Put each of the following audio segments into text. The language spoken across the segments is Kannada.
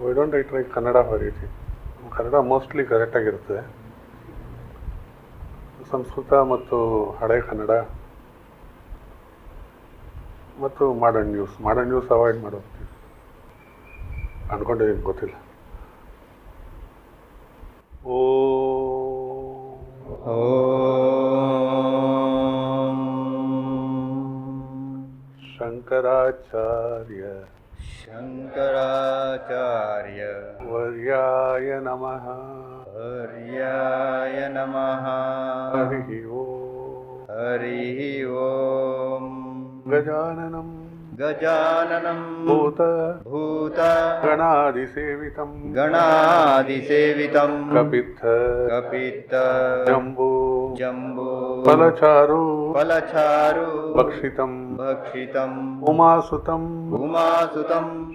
Y don't I try Kannada ಬರೀತಿ. ಕನ್ನಡ ಮೋಸ್ಟ್ಲಿ ಕರೆಕ್ಟಾಗಿರ್ತದೆ. ಸಂಸ್ಕೃತ ಮತ್ತು ಹಳೆ ಕನ್ನಡ ಮತ್ತು ಮಾಡರ್ನ್ ನ್ಯೂಸ್ ಅವಾಯ್ಡ್ ಮಾಡೋಗ್ತೀವಿ ಅಂದ್ಕೊಂಡಿದ್ದೀನಿ, ಗೊತ್ತಿಲ್ಲ. ಶಂಕರಾಚಾರ್ಯ ವರ್ಯಾಯ ನಮಃ. ಹರಿ ಓಂ. ಗಜಾನನಂ ಭೂತ ಗಣಾಧಿಸೇವಿತಂ ಕಪಿತ್ತ ಜಂಬೂ ಫಲಚಾರು ಭಕ್ಷಿತಂ ಉಮಾಸುತಂ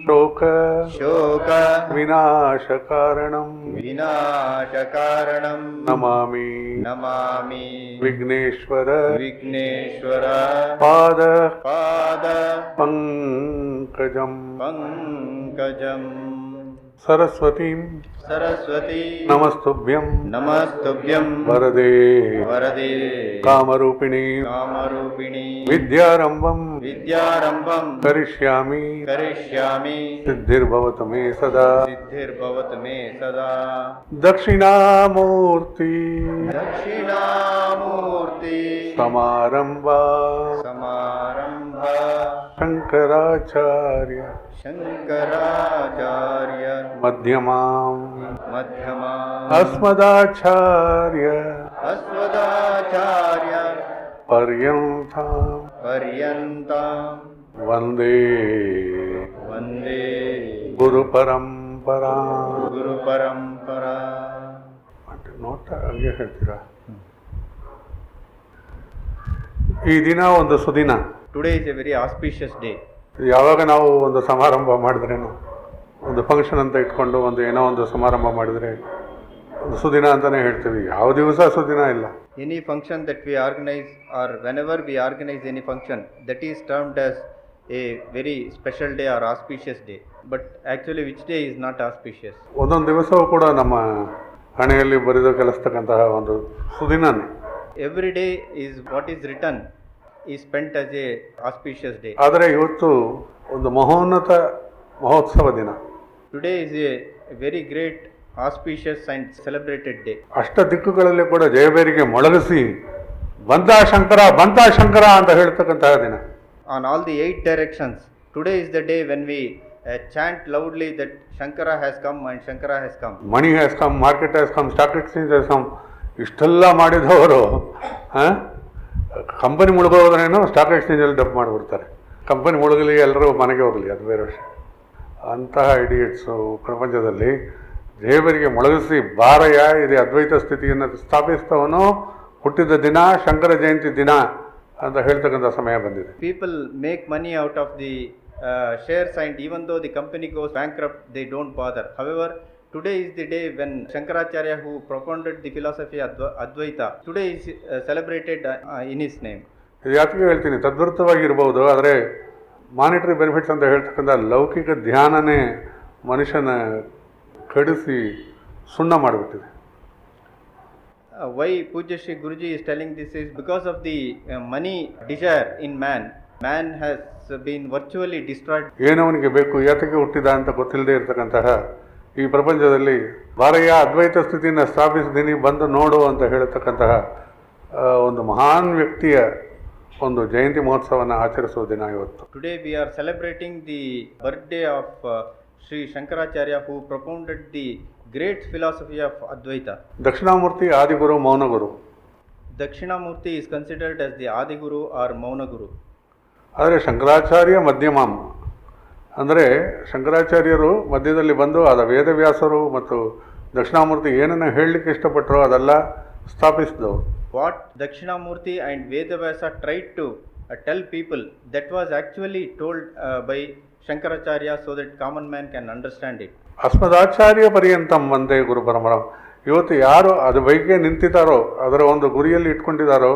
ಶೋಕ ವಿನಾಶಕಾರಣಂ ನಮಾಮಿ ವಿಘ್ನೇಶ್ವರ ಪಾದ ಪಂಕಜಂ ಸರಸ್ವತೀಂ ನಮಸ್ತುಭ್ಯಂ ವರದೇ ಕಾಮರೂಪಿಣಿ ವಿದ್ಯಾರಂಭಂ ಕರಿಷ್ಯಾಮಿ ಸಿದ್ಧಿರ್ಭವತು ಮೇ ಸದಾ. ದಕ್ಷಿಣಾಮೂರ್ತಿ ಸಮಾರಂಭಾ ಶಂಕರಾಚಾರ್ಯ ಮಧ್ಯಮಾಂ ಅಸ್ಮದಾಚಾರ್ಯ ಪರ್ಯಂತಾಂ ವಂದೇ ಗುರು ಪರಂಪರಾ. ನೋಟ ಹಂಗೆ ಹೇಳ್ತೀರಾ? ಈ ದಿನ ಒಂದು ಸುದಿನ. Today is a very auspicious day. ಯಾವಾಗ ನಾವು ಒಂದು ಸಮಾರಂಭ ಮಾಡಿದ್ರೇನು, ಒಂದು ಫಂಕ್ಷನ್ ಅಂತ ಇಟ್ಕೊಂಡು ಏನೋ ಒಂದು ಸಮಾರಂಭ ಮಾಡಿದರೆ ಒಂದು ಸುದಿನ ಅಂತಲೇ ಹೇಳ್ತೀವಿ. ಯಾವ ದಿವಸ ಸುದಿನ ಇಲ್ಲ. Any function that we organise or whenever we organise any function that is termed as a very special day or auspicious day. But actually which day is not auspicious. ಒಂದೊಂದು ದಿವಸವೂ ಕೂಡ ನಮ್ಮ ಹಣೆಯಲ್ಲಿ ಬರೆದು ಕೆಲಸತಕ್ಕಂತಹ ಒಂದು ಸುದಿನನೇ. Every day is what is return is spent as a auspicious day. ಆದರೆ ಇವತ್ತು ಒಂದು ಮಹೋನ್ನತ ಮಹೋತ್ಸವ ದಿನ. Today is a very great auspicious and celebrated day. ಅಷ್ಟ ದಿಕ್ಕುಗಳಲ್ಲಿ ಕೂಡ ಜಯಬೇರಿಗೆ ಮೊಳಗಿಸಿ ಬಂತ ಶಂಕರ ಅಂತ ಹೇಳ್ತಕ್ಕಂತಹ ದಿನ. On all the 8 directions, today is the day when we chant loudly that Shankara has come and Shankara has come. Money has come, market has come, stock exchange has come. ಇಷ್ಟೆಲ್ಲ ಮಾಡಿದವರು ಕಂಪನಿ ಮುಳುಗೋದ್ರೇನೋ ಸ್ಟಾಕ್ ಎಕ್ಸ್ಚೇಂಜಲ್ಲಿ ಡಬ್ ಮಾಡಿಬಿಡ್ತಾರೆ. ಕಂಪನಿ ಮುಳುಗಲಿ, ಎಲ್ಲರೂ ಮನೆಗೆ ಹೋಗಲಿ, ಅದು ಬೇರೆ ವಿಷಯ. ಅಂತಹ ಐಡಿಯಟ್ಸು ಪ್ರಪಂಚದಲ್ಲಿ ದೇವರಿಗೆ ಮೊಳಗಿಸಿ ಬಾರಯ್ಯ ಇದು ಅದ್ವೈತ ಸ್ಥಿತಿಯನ್ನು ಸ್ಥಾಪಿಸ್ತವನು ಹುಟ್ಟಿದ ದಿನ ಶಂಕರ ಜಯಂತಿ ದಿನ ಅಂತ ಹೇಳ್ತಕ್ಕಂಥ ಸಮಯ ಬಂದಿದೆ. People make money out of the shares and even though the company goes bankrupt they don't bother. However, today is the day when Shankaracharya, who propounded the philosophy Advaita, today is celebrated in his name. ಇದು ಯಾಕೆ ಹೇಳ್ತೀನಿ, ತದ್ವಿರುದ್ಧವಾಗಿರ್ಬೋದು, ಆದರೆ ಮಾನಿಟರಿ ಬೆನಿಫಿಟ್ಸ್ ಅಂತ ಹೇಳ್ತಕ್ಕಂಥ ಲೌಕಿಕ ಧ್ಯಾನನೇ ಮನುಷ್ಯನ ಕಡಿಸಿ ಸುಣ್ಣ ಮಾಡಿಬಿಟ್ಟಿದೆ. Why Pujya Shri Guruji is telling this is because of the money desire in man. Man has been virtually destroyed. ಏನವನಿಗೆ ಬೇಕು, ಯಾತಕ್ಕೆ ಹುಟ್ಟಿದ ಅಂತ ಗೊತ್ತಿಲ್ಲದೆ ಇರತಕ್ಕಂತಹ ಈ ಪ್ರಪಂಚದಲ್ಲಿ ಬಾರಯ್ಯ ಅದ್ವೈತ ಸ್ಥಿತಿಯನ್ನು ಸ್ಥಾಪಿಸಿದ್ದೀನಿ, ಬಂದು ನೋಡು ಅಂತ ಹೇಳತಕ್ಕಂತಹ ಒಂದು ಮಹಾನ್ ವ್ಯಕ್ತಿಯ ಒಂದು ಜಯಂತಿ ಮಹೋತ್ಸವವನ್ನು ಆಚರಿಸುವ ದಿನ ಇವತ್ತು. Today we are celebrating the birthday of Sri Shankaracharya, who propounded the great philosophy of Advaita. Dakshinamurthy ಆದಿಗುರು ಮೌನಗುರು. Dakshinamurti is considered as the Adiguru or Maunaguru. ಆದರೆ ಶಂಕರಾಚಾರ್ಯ ಮಧ್ಯಮಾಂ ಅಂದರೆ ಶಂಕರಾಚಾರ್ಯರು ಮಧ್ಯದಲ್ಲಿ ಬಂದು ಆದ ವೇದವ್ಯಾಸರು ಮತ್ತು ದಕ್ಷಿಣಾಮೂರ್ತಿ ಏನನ್ನು ಹೇಳಲಿಕ್ಕೆ ಇಷ್ಟಪಟ್ಟರೋ ಅದೆಲ್ಲ ಸ್ಥಾಪಿಸಿದವರು. What Dakshinamurti and Vedavyasa tried to tell people, that was actually told by Shankaracharya so that common man can understand it. ಅಸ್ಮದಾಚಾರ್ಯ ಪರ್ಯಂತಂ Vande ಗುರು ಪರಂಪರಾಂ. ಇವತ್ತು ಯಾರು ಅದ್ರ ಬಗ್ಗೆ ನಿಂತಿದ್ದಾರೋ, ಅದರ ಒಂದು ಗುರಿಯಲ್ಲಿ ಇಟ್ಕೊಂಡಿದ್ದಾರೋ,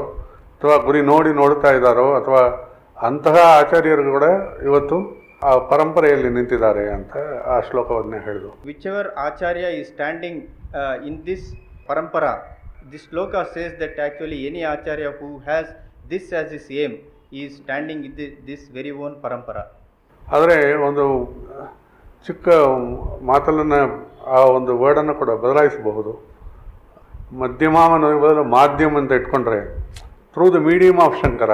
ಅಥವಾ ಗುರಿ ನೋಡ್ತಾ ಇದ್ದಾರೋ, ಅಥವಾ ಅಂತಹ ಆಚಾರ್ಯರು ಕೂಡ ಇವತ್ತು ಆ ಪರಂಪರೆಯಲ್ಲಿ ನಿಂತಿದ್ದಾರೆ ಅಂತ ಆ ಶ್ಲೋಕವನ್ನೇ ಹೇಳಿದ್ರು. Whichever Acharya is standing in this parampara, this shloka says that actually any Acharya who has this as his aim is standing in this very own parampara. ಆದರೆ ಒಂದು ಚಿಕ್ಕ ಮಾತನ್ನು ಆ ಒಂದು ವರ್ಡನ್ನು ಕೂಡ ಬದಲಾಯಿಸಬಹುದು. ಮಧ್ಯಮಾವನ್ನು ಬದಲು ಮಾಧ್ಯಮ ಅಂತ ಇಟ್ಕೊಂಡ್ರೆ through the medium of Shankara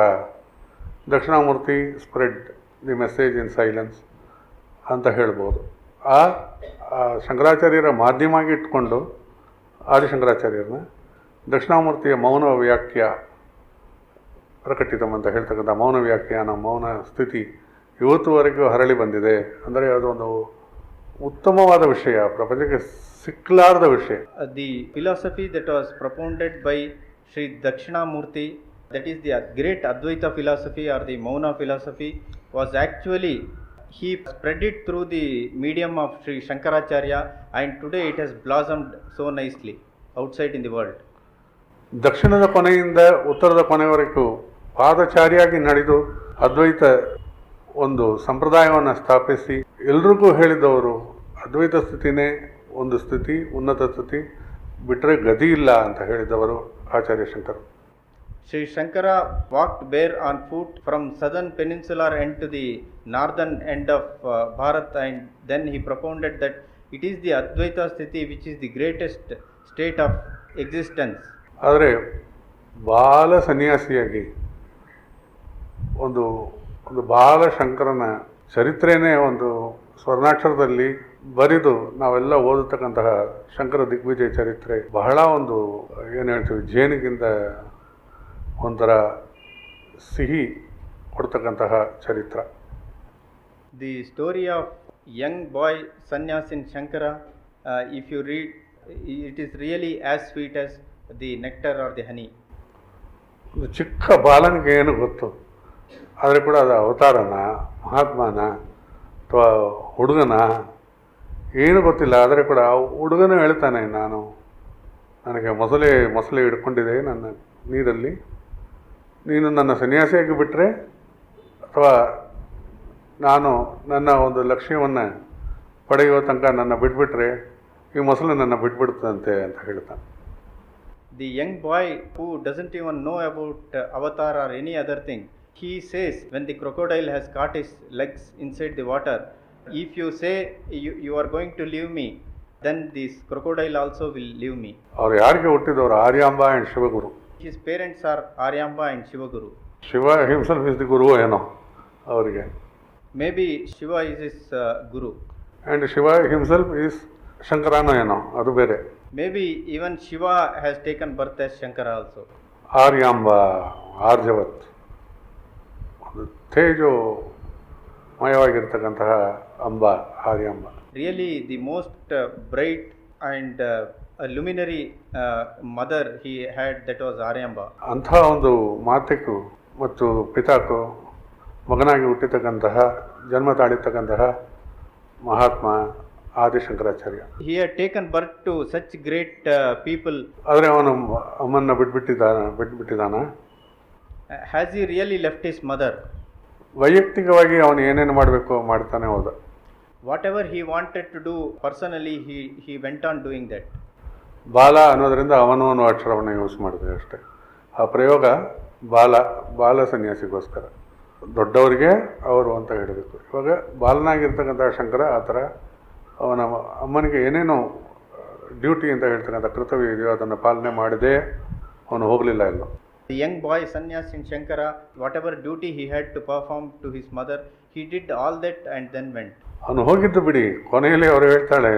Dakshinamurthy spread the message in silence ಅಂತ ಹೇಳ್ಬೋದು. ಆ ಶಂಕರಾಚಾರ್ಯರ ಮಾಧ್ಯಮ ಆಗಿ ಇಟ್ಕೊಂಡು ಆದಿಶಂಕರಾಚಾರ್ಯರನ್ನ ದಕ್ಷಿಣಾಮೂರ್ತಿಯ ಮೌನ ವ್ಯಾಖ್ಯ ಪ್ರಕಟಿತಮ್ ಅಂತ ಹೇಳ್ತಕ್ಕಂಥ ಮೌನ ವ್ಯಾಖ್ಯಾನ ಮೌನ ಸ್ಥಿತಿ ಇವತ್ತುವರೆಗೂ ಹರಳಿ ಬಂದಿದೆ. ಅಂದರೆ ಅದೊಂದು ಉತ್ತಮವಾದ ವಿಷಯ, ಪ್ರಪಂಚಕ್ಕೆ ಸಿಕ್ಕಲಾರದ ವಿಷಯ. The philosophy that was propounded by Sri Dakshinamurti, that is the great Advaita philosophy or the Mauna philosophy, was actually he spread it through the medium of Sri Shankaracharya, and today it has blossomed so nicely outside in the world. ದಕ್ಷಿಣದ ಕೊನೆಯಿಂದ ಉತ್ತರದ ಕೊನೆಯವರೆಗೂ ಪಾದಚಾರಿಯಾಗಿ ನಡೆದು ಅದ್ವೈತ ಒಂದು ಸಂಪ್ರದಾಯವನ್ನು ಸ್ಥಾಪಿಸಿ ಎಲ್ರಿಗೂ ಹೇಳಿದವರು ಅದ್ವೈತ ಸ್ಥಿತಿನೇ ಒಂದು ಸ್ಥಿತಿ, ಉನ್ನತ ಸ್ಥಿತಿ, ಬಿಟ್ಟರೆ ಗತಿ ಇಲ್ಲ ಅಂತ ಹೇಳಿದವರು ಆಚಾರ್ಯ Shankar. Sri Shankara walked bare on foot from southern peninsular end to the northern end of Bharat, and then he propounded that it is the Advaita Sthiti which is the greatest state of existence. ಆದರೆ ಬಾಲ ಸನ್ಯಾಸಿಯಾಗಿ ಒಂದು ಬಾಲ ಶಂಕರನ ಚರಿತ್ರೆನೇ ಒಂದು ಸ್ವರ್ಣಾಕ್ಷರದಲ್ಲಿ ಬರೆದು ನಾವೆಲ್ಲ ಓದತಕ್ಕಂತಹ ಶಂಕರ ದಿಗ್ವಿಜಯ ಚರಿತ್ರೆ ಬಹಳ ಒಂದು ಏನು ಹೇಳ್ತೀವಿ ಜೇನಿಗಿಂತ ಒಂಥರ ಸಿಹಿ ಕೊಡ್ತಕ್ಕಂತಹ ಚರಿತ್ರ. The story of young boy sannyas in Shankara, if you read, it is really as sweet as the nectar or the honey. ಒಂದು ಚಿಕ್ಕ ಬಾಲನಿಗೆ ಏನು ಗೊತ್ತು, ಆದರೆ ಕೂಡ ಅದು ಅವತಾರನ, ಮಹಾತ್ಮನ ಅಥವಾ ಹುಡುಗನ ಏನು ಗೊತ್ತಿಲ್ಲ. ಆದರೆ ಕೂಡ ಹುಡುಗನ ಹೇಳ್ತಾನೆ, ನನಗೆ ಮೊಸಳೆ ಹಿಡ್ಕೊಂಡಿದೆ ನನ್ನ ನೀರಲ್ಲಿ, ನೀನು ನನ್ನ ಸನ್ಯಾಸಿಯಾಗಿ ಬಿಟ್ಟರೆ ಅಥವಾ ನಾನು ನನ್ನ ಒಂದು ಲಕ್ಷ್ಯವನ್ನು ಪಡೆಯುವ ತನಕ ನನ್ನ ಬಿಟ್ಬಿಟ್ರೆ ಈ ಮೊಸಳೆ ನನ್ನ ಬಿಟ್ಬಿಡ್ತಂತೆ ಅಂತ ಹೇಳ್ತಾನೆ. The young boy who doesn't even know about avatar or any other thing, he says when the crocodile has caught his legs inside the water, if you say you are going to leave me, then this crocodile also will leave me. ಅವ್ರು ಯಾರಿಗೆ ಹುಟ್ಟಿದವರು? Aryamba and Shivaguru. His parents are Aryamba and Shivaguru. Shiva himself is the guru ಏನೋ ಅವರಿಗೆ. Maybe Shiva is his guru. And Shiva himself is ಶಂಕರನೋ ಏನೋ, ಅದು ಬೇರೆ. Maybe even Shiva has taken birth as Shankara also. Aryamba, ಆರ್ಜವತ್, ಒಂದು ತೇಜೋಮಯವಾಗಿರ್ತಕ್ಕಂತಹ ಅಂಬ Aryamba. Really the most bright and a luminary mother he had, that was Aryamba. ಅಂಥ ಒಂದು ಮಾತೆಗೂ ಮತ್ತು ಪಿತಾಕು ಮಗನಾಗಿ ಹುಟ್ಟಿರ್ತಕ್ಕಂತಹ ಜನ್ಮ ತಾಳಿರ್ತಕ್ಕಂತಹ Mahatma Adi Shankaracharya. He had taken birth to such great people. ಆದರೆ ಅವನು ಅಮ್ಮನ್ನ ಬಿಟ್ಬಿಟ್ಟಿದ್ದಾನ. Has he really left his mother? ವೈಯಕ್ತಿಕವಾಗಿ ಅವನು ಏನೇನು ಮಾಡಬೇಕು ಮಾಡ್ತಾನೆ ಹೋದ. Whatever he wanted to do personally, he went on doing that. ಬಾಲ ಅನ್ನೋದರಿಂದ ಅವನು ಅನ್ನೋ ಅಕ್ಷರವನ್ನು ಯೂಸ್ ಮಾಡಿದೆ ಅಷ್ಟೇ. ಆ ಪ್ರಯೋಗ ಬಾಲ ಸನ್ಯಾಸಿಗೋಸ್ಕರ, ದೊಡ್ಡವರಿಗೆ ಅವರು ಅಂತ ಹೇಳಬೇಕು. ಇವಾಗ ಬಾಲನಾಗಿರ್ತಕ್ಕಂಥ ಶಂಕರ ಆ ಥರ ಅವನ ಅಮ್ಮನಿಗೆ ಏನೇನು ಡ್ಯೂಟಿ ಅಂತ ಹೇಳ್ತಕ್ಕಂಥ ಕರ್ತವ್ಯ ಇದೆಯೋ ಅದನ್ನು ಪಾಲನೆ ಮಾಡದೆ ಅವನು ಹೋಗಲಿಲ್ಲ ಎಲ್ಲೋ. The young boy sannyas in Shankara, whatever duty he had to perform to his mother, he did all that and then went. ಅವನು ಹೋಗಿದ್ದು ಬಿಡಿ, ಕೊನೆಯಲ್ಲಿ ಅವರು ಹೇಳ್ತಾಳೆ,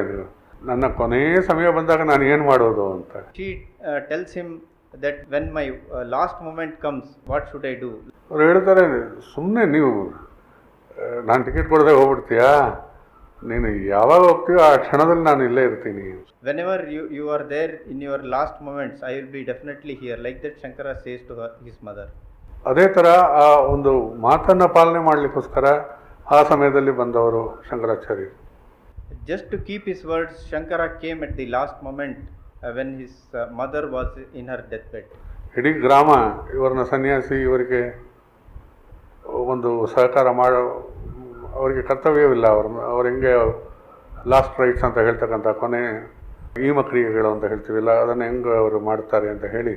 ನನ್ನ ಕೊನೆಯ ಸಮಯ ಬಂದಾಗ ನಾನು ಏನು ಮಾಡೋದು ಅಂತ. She tells him that when my last moment comes, what should I do? ಅವ್ರು ಹೇಳ್ತಾರೆ, ಸುಮ್ಮನೆ ನೀವು ನಾನು ಟಿಕೆಟ್ ಕೊಡದೆ ಹೋಗ್ಬಿಡ್ತೀಯಾ, ನೀನು ಯಾವಾಗ ಹೋಗ್ತೀಯೋ ಆ ಕ್ಷಣದಲ್ಲಿ ನಾನು ಇಲ್ಲೇ ಇರ್ತೀನಿ. Whenever you are there in your last moments, I will be definitely here. Like that Shankara says to his mother. ಅದೇ ಥರ ಆ ಒಂದು ಮಾತನ್ನು ಪಾಲನೆ ಮಾಡಲಿಕ್ಕೋಸ್ಕರ ಆ ಸಮಯದಲ್ಲಿ ಬಂದವರು ಶಂಕರಾಚಾರ್ಯರು. Just to keep his words, Shankara came at the last moment when his mother was in her deathbed. ಇಡೀ ಗ್ರಾಮ ಇವರನ್ನ ಸನ್ಯಾಸಿ, ಇವರಿಗೆ ಒಂದು ಸಹಕಾರ ಅವರಿಗೆ ಕರ್ತವ್ಯವಿಲ್ಲ. ಅವ್ರು ಹೆಂಗೆ ಲಾಸ್ಟ್ ರೈಟ್ಸ್ ಅಂತ ಹೇಳ್ತಕ್ಕಂಥ ಕೊನೆ ಈಮ ಕ್ರಿಯೆಗಳು ಅಂತ ಹೇಳ್ತೀವಿಲ್ಲ, ಅದನ್ನು ಹೆಂಗೆ ಅವರು ಮಾಡ್ತಾರೆ ಅಂತ ಹೇಳಿ.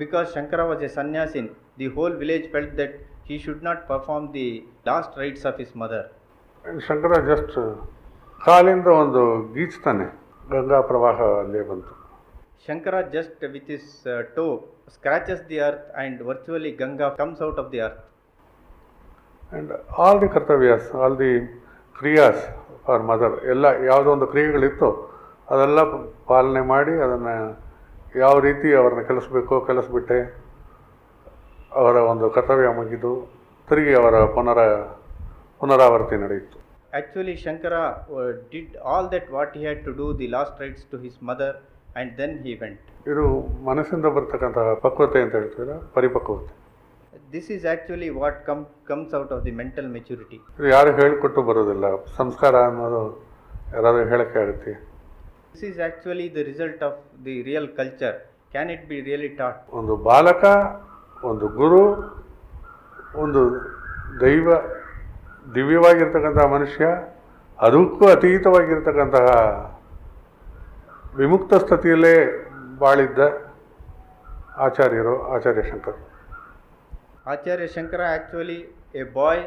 Because Shankara was a sannyasin, the whole village felt that he should not perform the last rites of his mother. Shankara just ಕಾಲಿಂದ ಒಂದು ಗೀಚ್ತಾನೆ, ಗಂಗಾ ಪ್ರವಾಹ ಅಲ್ಲೇ ಬಂತು. Shankara just with his toe scratches the earth and virtually Ganga comes out of the earth. And all the ಕರ್ತವ್ಯಾಸ್, ಆಲ್ ದಿ ಕ್ರಿಯಾಸ್ ಫಾರ್ ಮದರ್, ಎಲ್ಲ ಯಾವುದೋ ಒಂದು ಕ್ರಿಯೆಗಳಿತ್ತು ಅದೆಲ್ಲ ಪಾಲನೆ ಮಾಡಿ ಅದನ್ನು ಯಾವ ರೀತಿ ಅವ್ರನ್ನ ಕಲಿಸ್ಬೇಕೋ ಕಲಿಸ್ಬಿಟ್ಟೆ. ಅವರ ಒಂದು ಕರ್ತವ್ಯ ಮುಗಿದು ತಿರುಗಿ ಅವರ ಪುನರಾವರ್ತಿ ನಡೆಯಿತು. Actually Shankara did all that what he had to do, the last rites to his mother, and then he went. ಇದು ಮನಸ್ಸಿಂದ ಬರ್ತಕ್ಕಂತಹ ಪಕ್ವತೆ ಅಂತ ಹೇಳ್ತೀರ, ಪರಿಪಕ್ವತೆ. This is actually what comes out of the mental maturity. ಇದು ಯಾರು ಹೇಳಿಕೊಟ್ಟು ಬರೋದಿಲ್ಲ. ಸಂಸ್ಕಾರ ಅನ್ನೋದು ಯಾರಾದರೂ ಹೇಳಕ್ಕೆ ಆಗುತ್ತೆ. This is actually the result of the real culture. Can it be really taught? ಒಂದು ಬಾಲಕ, ಒಂದು ಗುರು, ಒಂದು ದಿವ್ಯವಾಗಿರ್ತಕ್ಕಂತಹ ಮನುಷ್ಯ, ಅದಕ್ಕೂ ಅತೀತವಾಗಿರ್ತಕ್ಕಂತಹ ವಿಮುಕ್ತ ಸ್ಥಿತಿಯಲ್ಲೇ ಬಾಳಿದ್ದ ಆಚಾರ್ಯ Shankar. Acharya Shankara actually a boy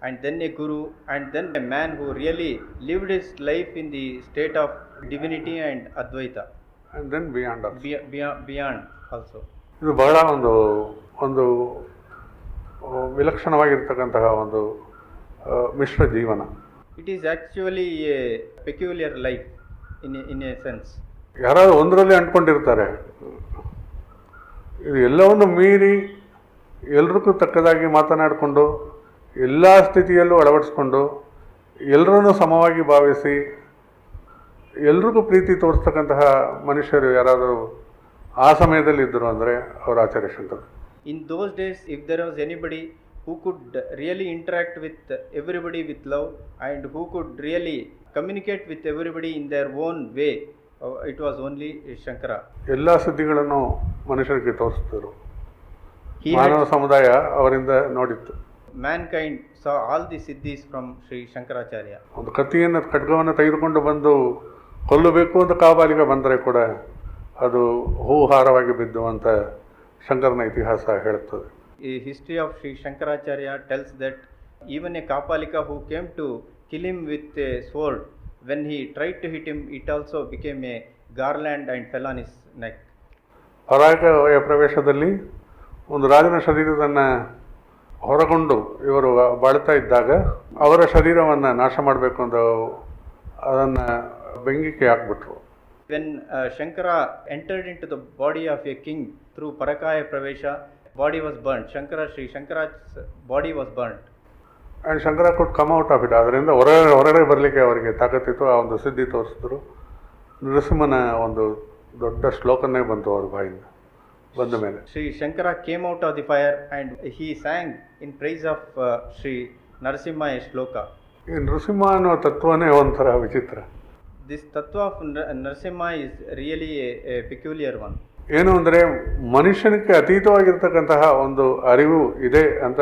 and then a guru and then a man who really lived his life in the state of divinity and Advaita. And then beyond also. Beyond also. ಇದು ಬಹಳ ಒಂದು ವಿಲಕ್ಷಣವಾಗಿರ್ತಕ್ಕಂತಹ ಒಂದು ಮಿಶ್ರ ಜೀವನ. It is actually a peculiar life in a sense. ಯಾರಾದರೂ ಒಂದರಲ್ಲಿ ಅಂಟ್ಕೊಂಡಿರ್ತಾರೆ. ಇದು ಎಲ್ಲವನ್ನು ಮೀರಿ ಎಲ್ರಿಗೂ ತಕ್ಕದಾಗಿ ಮಾತನಾಡಿಕೊಂಡು ಎಲ್ಲ ಸ್ಥಿತಿಯಲ್ಲೂ ಅಳವಡಿಸ್ಕೊಂಡು ಎಲ್ಲರನ್ನೂ ಸಮವಾಗಿ ಭಾವಿಸಿ ಎಲ್ರಿಗೂ ಪ್ರೀತಿ ತೋರಿಸ್ತಕ್ಕಂತಹ ಮನುಷ್ಯರು ಯಾರಾದರೂ ಆ ಸಮಯದಲ್ಲಿ ಇದ್ದರು ಅಂದರೆ ಅವರು ಆಚಾರ್ಯ Shankar. In those days, if there was anybody who could really interact with everybody with love and who could really communicate with everybody in their own way, it was only Shankara. ಎಲ್ಲ ಸಿದ್ಧಿಗಳನ್ನು ಮನುಷ್ಯರಿಗೆ ತೋರಿಸಿದರು. ಮಾನವ ಸಮುದಾಯ ಅವರಿಂದ ನೋಡಿತ್ತು. Mankind saw all the siddhis from Sri Shankaracharya. ಒಂದು ಕತ್ತಿಯನ್ನು ಖಡ್ಗವನ್ನು ತೆಗೆದುಕೊಂಡು ಬಂದು ಕೊಲ್ಲಬೇಕು ಅಂತ ಕಾಬಾಲಿಗ ಬಂದರೆ ಕೂಡ ಅದು ಹೂಹಾರವಾಗಿ ಬಿದ್ದು ಅಂತ ಶಂಕರನ ಇತಿಹಾಸ ಹೇಳುತ್ತದೆ. The history of Sri Shankaracharya tells that even a Kapalika who came to kill him with a sword, when he tried to hit him, it also became a garland and fell on his neck. ಪರಾಯ ಪ್ರವೇಶದಲ್ಲಿ ಒಂದು ರಾಜನ ಶರೀರವನ್ನು ಹೊರಗೊಂಡು ಇವರು ಬಾಳ್ತಾ ಇದ್ದಾಗ ಅವರ ಶರೀರವನ್ನು ನಾಶ ಮಾಡಬೇಕು ಅಂತ ಅದನ್ನು ಬೆಂಕಿಗೆ ಹಾಕ್ಬಿಟ್ರು. When Shankara entered into the body of a king through Parakaya Pravesha, body was burnt. Sri Shankara's body was burnt. And Shankara could come out of it. ಅದರಿಂದ ಹೊರಗಡೆ ಬರಲಿಕ್ಕೆ ಅವರಿಗೆ ತಾಕತ್ತಿತ್ತು. ಆ ಒಂದು ಸಿದ್ಧಿ ತೋರಿಸಿದ್ರು. ನರಸಿಂಹನ ಒಂದು ದೊಡ್ಡ ಶ್ಲೋಕನೇ ಬಂತು ಅವ್ರ ಬಾಯಿಂದ ಬಂದ ಮೇಲೆ. Sri Shankara came out of the fire and he sang in praise of Sri Narasimha a shloka. ಈ ನರಸಿಂಹ ಅನ್ನೋ ತತ್ವನೇ ಒಂಥರ ವಿಚಿತ್ರ. This tattva of Narasimha is really a peculiar one. ಏನು ಅಂದರೆ ಮನುಷ್ಯನಿಗೆ ಅತೀತವಾಗಿರ್ತಕ್ಕಂತಹ ಒಂದು ಅರಿವು ಇದೆ ಅಂತ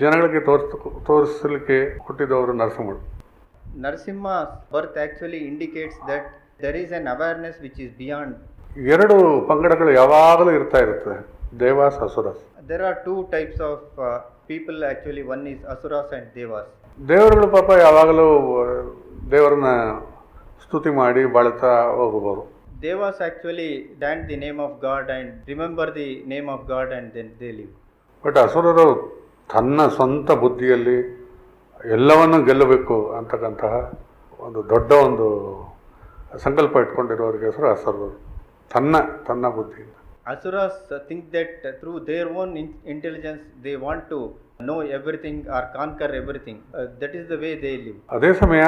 ಜನಗಳಿಗೆ ತೋರಿಸಲಿಕ್ಕೆ ಹುಟ್ಟಿದವರು ನರಸಿಂಹರು. Narasimha's birth actually indicates that there is an awareness which is beyond. ಎರಡು ಪಂಗಡಗಳು ಯಾವಾಗಲೂ ಇರ್ತದೆ, devas ಅಸುರಸ್. There are two types of people actually. One is asuras and devas. ದೇವರುಗಳು ಪಾಪ ಯಾವಾಗಲೂ ದೇವರನ್ನ ಸ್ತುತಿ ಮಾಡಿ ಬಾಳ್ತಾ ಹೋಗಬಹುದು. Devas actually chant the name of God and remember the name of God and then they live. But ಅಸುರರು ತನ್ನ ಸ್ವಂತ ಬುದ್ಧಿಯಲ್ಲಿ ಎಲ್ಲವನ್ನು ಗೆಲ್ಲಬೇಕು ಅಂತಕ್ಕಂತಹ ಒಂದು ದೊಡ್ಡ ಒಂದು ಸಂಕಲ್ಪ ಇಟ್ಕೊಂಡಿರೋರಿಗೆ ಹೆಸರು ಅಸುರರು. ತನ್ನ ಬುದ್ಧಿಯಿಂದ. Asuras think that through their own intelligence they want to know everything or conquer everything. That is the way they live. ಅದೇ ಸಮಯ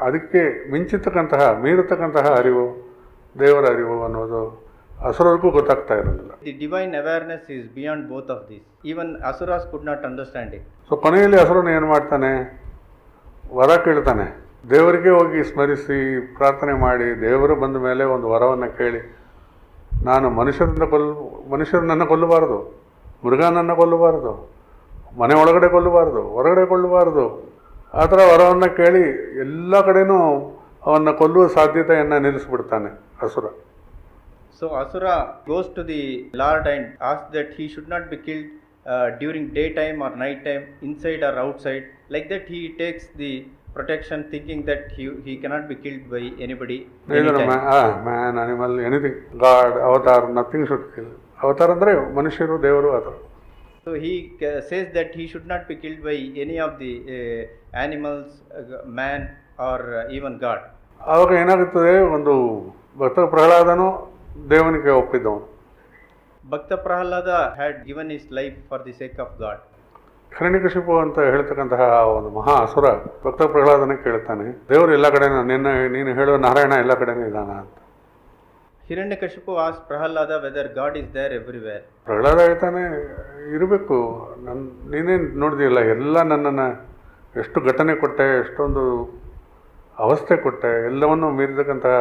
ಅದಕ್ಕೆ ಮೀರತಕ್ಕಂತಹ ಅರಿವು, ದೇವರ ಅರಿವು ಅನ್ನೋದು ಅಸುರರಿಗೂ ಗೊತ್ತಾಗ್ತಾ ಇರಲಿಲ್ಲ. The divine awareness is beyond both of these. Even asuras could not understand it. So ಕೊನೆಯಲ್ಲಿ ಅಸುರನ ಏನು ಮಾಡ್ತಾನೆ, ವರ ಕೇಳ್ತಾನೆ. ದೇವರಿಗೆ ಹೋಗಿ ಸ್ಮರಿಸಿ ಪ್ರಾರ್ಥನೆ ಮಾಡಿ ದೇವರು ಬಂದ ಮೇಲೆ ಒಂದು ವರವನ್ನು ಕೇಳಿ, ನಾನು ಮನುಷ್ಯರು ನನ್ನ ಕೊಲ್ಲಬಾರದು, ಮೃಗ ನನ್ನ ಕೊಲ್ಲಬಾರದು, ಮನೆ ಒಳಗಡೆ ಕೊಲ್ಲಬಾರದು, ಹೊರಗಡೆ ಕೊಲ್ಲಬಾರದು ಆ ಥರ ವರವನ್ನು ಕೇಳಿ ಎಲ್ಲ ಕಡೆನೂ ಅವನ್ನು ಕೊಲ್ಲುವ ಸಾಧ್ಯತೆಯನ್ನು ನಿಲ್ಲಿಸ್ಬಿಡ್ತಾನೆ ಅಸುರ. So Asura goes to the Lord and asks that he should not be killed during daytime or night time, inside or outside. Like that he takes the protection, thinking that he cannot be killed by anybody. Man, animal, anything, god, avatar, nothing should kill. ಅವತಾರ ಅಂದರೆ ಮನುಷ್ಯರು, ದೇವರು, ಆ ಥರ. So he says that he should not be killed by any of the animals, man or even God. ಆವಾಗ ಏನಾಗುತ್ತದೆ, ಒಂದು ಭಕ್ತ ಪ್ರಹ್ಲಾದನು ದೇವನಿಗೆ ಒಪ್ಪಿದ್ದವನು. Bhakta Prahalada had given his life for the sake of God. Hiranyakashipu ಅಂತ ಹೇಳ್ತಕ್ಕಂತಹ ಒಂದು ಮಹಾ ಅಸುರ ಭಕ್ತ ಪ್ರಹ್ಲಾದನ ಕೇಳ್ತಾನೆ, ದೇವರು ಎಲ್ಲ ಕಡೆ ನೀನು ಹೇಳೋ ನಾರಾಯಣ ಎಲ್ಲ ಕಡೆನೂ ಇದ್ದಾನ ಅಂತ. Hiranyakashipu asked Prahalada whether God is there everywhere. Pralhad ಹೇಳ್ತಾನೆ, ಇರಬೇಕು, ನೀನೇ ನೋಡಿದೆಯಲ್ಲ, ಎಲ್ಲ ನನ್ನನ್ನು ಎಷ್ಟು ಘಟನೆ ಕೊಟ್ಟೆ, ಎಷ್ಟೊಂದು ಅವಸ್ಥೆ ಕೊಟ್ಟೆ, ಎಲ್ಲವನ್ನೂ ಮೀರಿದಕ್ಕಂತಹ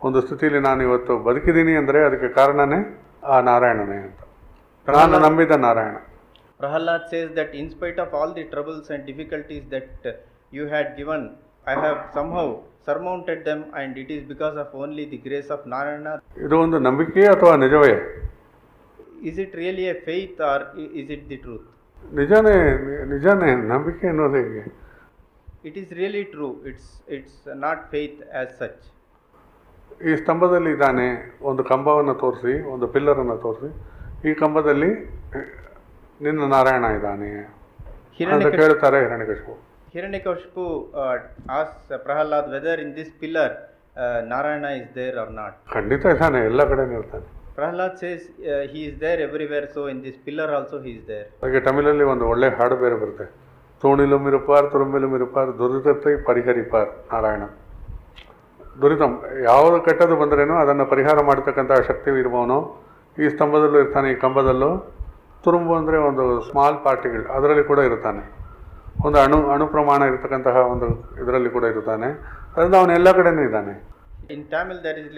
ಒಂದು ಸ್ಥಿತಿಯಲ್ಲಿ ನಾನು ಇವತ್ತು ಬದುಕಿದ್ದೀನಿ ಅಂದರೆ ಅದಕ್ಕೆ ಕಾರಣನೇ ಆ ನಾರಾಯಣನೇ ಅಂತ, ನಾನು ನಂಬಿದ Narayana. Prahalad says that in spite of all the troubles and difficulties that you had given, I have somehow surmounted them, and it is because of only the grace of Narayana. ಇದು ಒಂದು ನಂಬಿಕೆ ಅಥವಾ ನಿಜವೇ? Is it really a faith or is it the truth? ನಿಜಾನೇ ನಂಬಿಕೆ ಅನ್ನೋದು ಹೇಗೆ? It is really true. It's not faith as such. ಈ ಸ್ತಂಭದಲ್ಲಿ ಇದ್ದಾನೆ, ಒಂದು ಕಂಬವನ್ನು ತೋರಿಸಿ, ಒಂದು ಪಿಲ್ಲರನ್ನು ತೋರಿಸಿ, ಈ ಕಂಬದಲ್ಲಿ ನಿನ್ನ ನಾರಾಯಣ ಇದ್ದಾನೆ ಅಂತ ಕೇಳ್ತಾರೆ Hiranyakashipu. Hiranyakashipu asks Prahalad whether in this pillar Narayana is there or not. ಖಂಡಿತ ಇದ್ದಾನೆ, ಎಲ್ಲ ಕಡೆನೂ ಇರ್ತಾನೆ. Prahalad says he is there everywhere, so in this pillar also he is there. ಹಾಗೆ ತಮಿಳಲ್ಲಿ ಒಂದು ಒಳ್ಳೆ ಹಾಡು ಬೇರೆ ಬರುತ್ತೆ, ತೋಣಿಲುಂ ಇರುಪಾರ್ ತುರುಂಬಿಲುಂ ಇರುಪಾರ್ ದುರಿತத்தை ಪರಿಹರಿಪಾರ್ ನಾರಾಯಣ. ದುರಿತ ಯಾವುದು ಕೆಟ್ಟದ್ದು ಬಂದ್ರೇನೋ ಅದನ್ನು ಪರಿಹಾರ ಮಾಡತಕ್ಕಂಥ ಶಕ್ತಿ ಇರುವವನು ಈ ಸ್ತಂಭದಲ್ಲೂ ಇರ್ತಾನೆ, ಈ ಕಂಬದಲ್ಲೂ. ತುರುಂಬು ಅಂದರೆ ಒಂದು ಸ್ಮಾಲ್ ಪಾರ್ಟಿಗಳು, ಅದರಲ್ಲಿ ಕೂಡ ಇರ್ತಾನೆ. ಒಂದು ಅಣು ಪ್ರಮಾಣ ಇರತಕ್ಕಂತಹ ಒಂದು ಇದರಲ್ಲಿ ಕೂಡ ಇರ್ತಾನೆ. ಅದರಿಂದ ಅವನು ಎಲ್ಲ ಕಡೆನೂ ಇದ್ದಾನೆ. In Tamil there is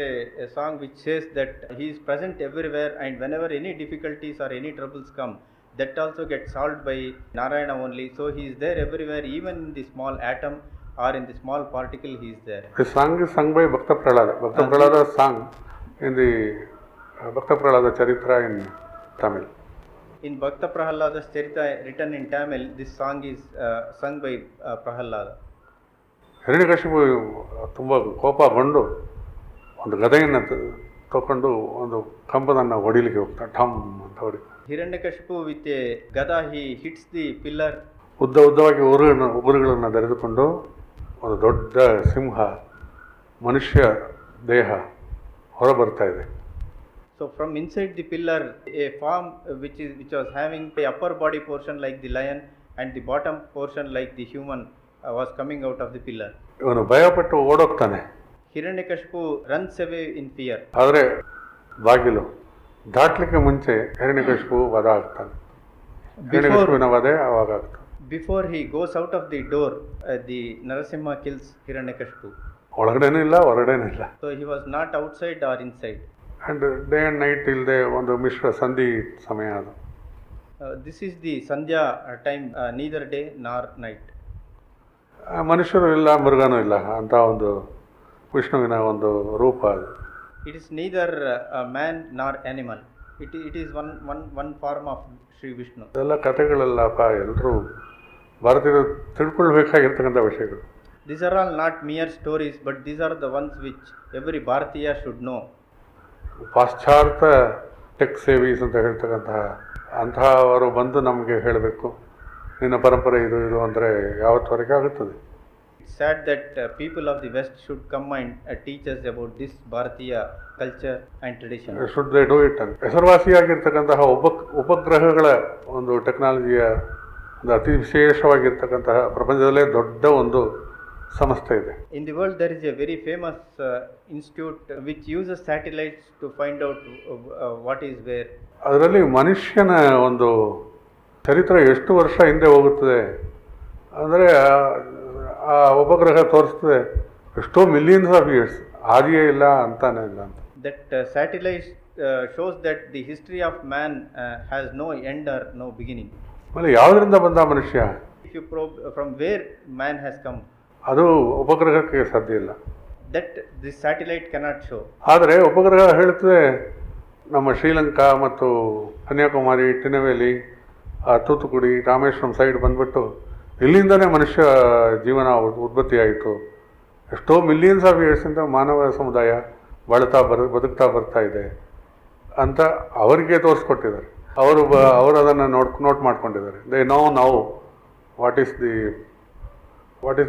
a song which says that he is present everywhere, and whenever any difficulties or any troubles come, that also gets solved by Narayana only. So he is there everywhere, even in the small atom or in the small particle he is there. This song is sung by Bhakta Prahlada. Bhakta Prahlada sung in the Bhakta Prahlada Charitra in Tamil. In Bhakta Prahalada's Charita written in Tamil, this song is sung by Prahalada. Hiranyakashipu ತುಂಬ ಕೋಪಗೊಂಡು ಒಂದು ಗದೆಯನ್ನು ತಗೊಂಡು ಒಂದು ಕಂಬದನ್ನು ಹೊಡಿಲಿಕ್ಕೆ ಹೋಗ್ತಾನೆ, ಠಮ್ ಅಂತ ಹೊಡಿ. Hiranyakashipu with a gada he hits the pillar. ಉದ್ದವಾಗಿ ಉಗುರುಗಳನ್ನು ಧರಿದುಕೊಂಡು ಒಂದು ದೊಡ್ಡ ಸಿಂಹ ಮನುಷ್ಯ ದೇಹ ಹೊರಬರ್ತಾ ಇದೆ. So from inside the pillar, a form which was having the upper body portion like the lion and the bottom portion like the human was coming out of the pillar. ಇವನು ಭಯಪಟ್ಟು ಓಡೋಗ್ತಾನೆ. Hiranyakashipu runs away in fear. ಆದರೆ ಬಾಗಿಲು ದಾಟ್ಲಿಕ್ಕೆ ಮುಂಚೆ ಹಿರಣ್ಯಕಶಿಪು ವಧ ಆಗ್ತಾನೆ. ಹಿರಣ್ಯಕಶಿಪುವಿನ ವಧೆ ಆವಾಗ ಆಗ್ತಾನೆ. Before he goes out of the door, the Narasimha kills Hiranyakashipu. ಒಳಗಡೆನೂ ಇಲ್ಲ, ಹೊರಗಡೆನೂ ಇಲ್ಲ. So he was not outside or inside. And day and night ಇಲ್ಲದೆ ಒಂದು ಮಿಶ್ರ ಸಂಧಿ ಸಮಯ ಅದು. This is the Sandhya time, neither day nor night. ಮನುಷ್ಯರು ಇಲ್ಲ, ಮೃಗನೂ ಇಲ್ಲ ಅಂತ ಒಂದು ವಿಷ್ಣುವಿನ ಒಂದು ರೂಪ ಅದು. It is neither a man nor animal. It is one form of Sri Vishnu. ಇದೆಲ್ಲ ಕಥೆಗಳಲ್ಲಪ್ಪ, ಎಲ್ಲರೂ ಭಾರತೀಯರು ತಿಳ್ಕೊಳ್ಬೇಕಾಗಿರ್ತಕ್ಕಂಥ ವಿಷಯಗಳು. These are all not mere stories, but these are the ones which every Bharatiya should know. ಪಾಶ್ಚಾತ್ಯ ಟೆಕ್ ಸೇವೀಸ್ ಅಂತ ಹೇಳ್ತಕ್ಕಂತಹ ಅಂತಹವರು ಬಂದು ನಮಗೆ ಹೇಳಬೇಕು, ನಿನ್ನ ಪರಂಪರೆ ಇದು ಅಂದರೆ ಯಾವತ್ತವರೆಗೆ ಆಗುತ್ತದೆ. It's sad that people of the West should come and teach us about this Bharatiya culture and tradition. Should they do it ಅಂತ. ಹೆಸರುವಾಸಿಯಾಗಿರ್ತಕ್ಕಂತಹ ಉಪಗ್ರಹಗಳ ಒಂದು ಟೆಕ್ನಾಲಜಿಯ ಒಂದು ಅತಿ ವಿಶೇಷವಾಗಿರ್ತಕ್ಕಂತಹ ಪ್ರಪಂಚದಲ್ಲೇ ದೊಡ್ಡ ಒಂದು ಸಂಸ್ಥೆ ಇದೆ. In the world there is a very famous institute which uses satellites to find out what is where. ಅದರಲ್ಲಿ ಮನುಷ್ಯನ ಒಂದು ಚರಿತ್ರೆ ಎಷ್ಟು ವರ್ಷ ಹಿಂದೆ ಹೋಗುತ್ತದೆ ಅಂದರೆ ಆ ಉಪಗ್ರಹ ತೋರಿಸ್ತದೆ ಎಷ್ಟೋ ಮಿಲಿಯನ್ಸ್ ಆಫ್ ಇಯರ್ಸ್, ಆದಿಯೇ ಇಲ್ಲ ಅಂತಾನೆ ಇಲ್ಲ ಅಂತ. That satellite shows that the history of man has no end or no beginning. ಆಮೇಲೆ ಯಾವುದರಿಂದ ಬಂದ ಮನುಷ್ಯ? If you probe from where man has come, ಅದು ಉಪಗ್ರಹಕ್ಕೆ ಸಾಧ್ಯ ಇಲ್ಲ. that this satellite cannot show. ಆದರೆ ಉಪಗ್ರಹ ಹೇಳುತ್ತದೆ ನಮ್ಮ ಶ್ರೀಲಂಕಾ ಮತ್ತು ಕನ್ಯಾಕುಮಾರಿ, ತಿರುನೆಲ್ವೇಲಿ, ತೂತುಕುಡಿ, ರಾಮೇಶ್ವರಂ ಸೈಡ್ ಬಂದ್ಬಿಟ್ಟು ಇಲ್ಲಿಂದನೇ ಮನುಷ್ಯ ಜೀವನ ಉತ್ಪತ್ತಿಯಾಯಿತು. ಎಷ್ಟೋ ಮಿಲಿಯನ್ಸ್ ಆಫ್ ಇಯರ್ಸಿಂದ ಮಾನವ ಸಮುದಾಯ ಬದುಕ್ತಾ ಬರ್ತಾ ಇದೆ ಅಂತ ಅವರಿಗೆ ತೋರಿಸ್ಕೊಟ್ಟಿದ್ದಾರೆ. ಅವರು ಅದನ್ನು ನೋಟ್ ಮಾಡ್ಕೊಂಡಿದ್ದಾರೆ. They now what is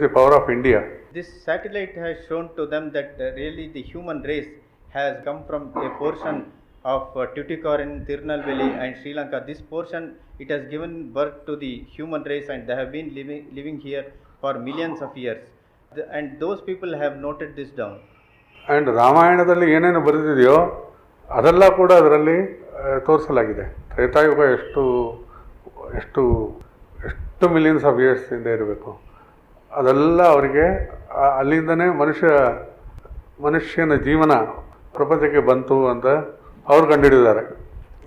the power of India. This satellite has shown to them that really the human race has come from a portion of Tuticorin, Tirunelveli and Sri Lanka. This portion, it has given birth to the human race and they have been living here for millions of years. And those people have noted this down. And ರಾಮಾಯಣದಲ್ಲಿ ಏನೇನು ಬರೆದಿದೆಯೋ ಅದೆಲ್ಲ ಕೂಡ ಅದರಲ್ಲಿ ತೋರಿಸಲಾಗಿದೆ. ತ್ರೇತಾಯುಗ ಎಷ್ಟು ಮಿಲಿಯನ್ಸ್ ಆಫ್ ಇಯರ್ಸ್ ಇಂದ ಇರಬೇಕು ಅದೆಲ್ಲ ಅವರಿಗೆ ಅಲ್ಲಿಂದನೇ ಮನುಷ್ಯನ ಜೀವನ ಪ್ರಪಂಚಕ್ಕೆ ಬಂತು ಅಂತ ಅವ್ರು ಕಂಡುಹಿಡಿದಿದ್ದಾರೆ.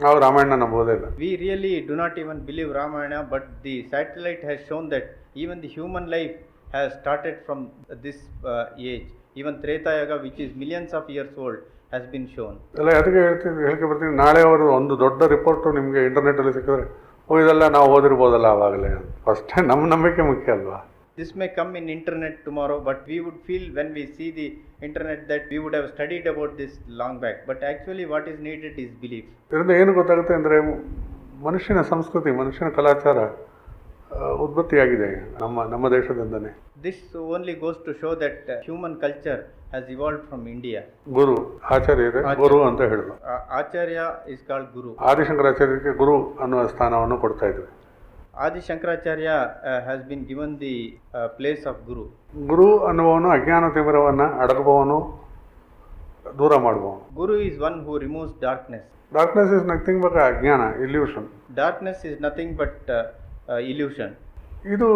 ನಾವು ರಾಮಾಯಣ ನಂಬೋದೇ ಇಲ್ಲ. We really do not even believe Ramayana, but the satellite has shown that even the human life has started from this age. Even Treta Yuga, which is millions of years old, has been shown. ಎಲ್ಲ ಅದಕ್ಕೆ ಹೇಳ್ಕೆ ಬರ್ತೀನಿ, ನಾಳೆ ಅವರು ಒಂದು ದೊಡ್ಡ ರಿಪೋರ್ಟು ನಿಮಗೆ ಇಂಟರ್ನೆಟ್ಟಲ್ಲಿ ಸಿಕ್ಕಿದ್ರೆ ಇದೆಲ್ಲ ನಾವು ಓದಿರ್ಬೋದಲ್ಲ ಆವಾಗಲೇ. ಫಸ್ಟ್ ನಮ್ಮ ನಂಬಿಕೆ ಮುಖ್ಯ ಅಲ್ವಾ. This may come in internet tomorrow, but we would feel when we see the internet that we would have studied about this long back. But actually what is needed is belief. ಇದರಿಂದ ಏನು ಗೊತ್ತಾಗುತ್ತೆ ಅಂದರೆ ಮನುಷ್ಯನ ಸಂಸ್ಕೃತಿ, ಮನುಷ್ಯನ ಕಲಾಚಾರ ಉತ್ಪತ್ತಿಯಾಗಿದೆ ನಮ್ಮ ದೇಶದಿಂದನೇ. This only goes to show that human culture has evolved from India. ಗುರು ಆಚಾರ್ಯರೇ ಗುರು ಅಂತ ಹೇಳಿದ್ರು. Acharya is called Guru. ಆದಿಶಂಕರಾಚಾರ್ಯರಿಗೆ ಗುರು ಅನ್ನುವ ಸ್ಥಾನವನ್ನು ಕೊಡ್ತಾ ಇದ್ವಿ. Adi Shankaracharya has been given the place of Guru. ಗುರು ಅನ್ನುವವನು ಅಜ್ಞಾನ ತಿಮಿರವನ್ನು ಅಡಗುವವನು, ದೂರ ಮಾಡುವವನು. Guru is one who removes darkness. Darkness is nothing but ಅಜ್ಞಾನ, illusion. Darkness is nothing but illusion. ಇದು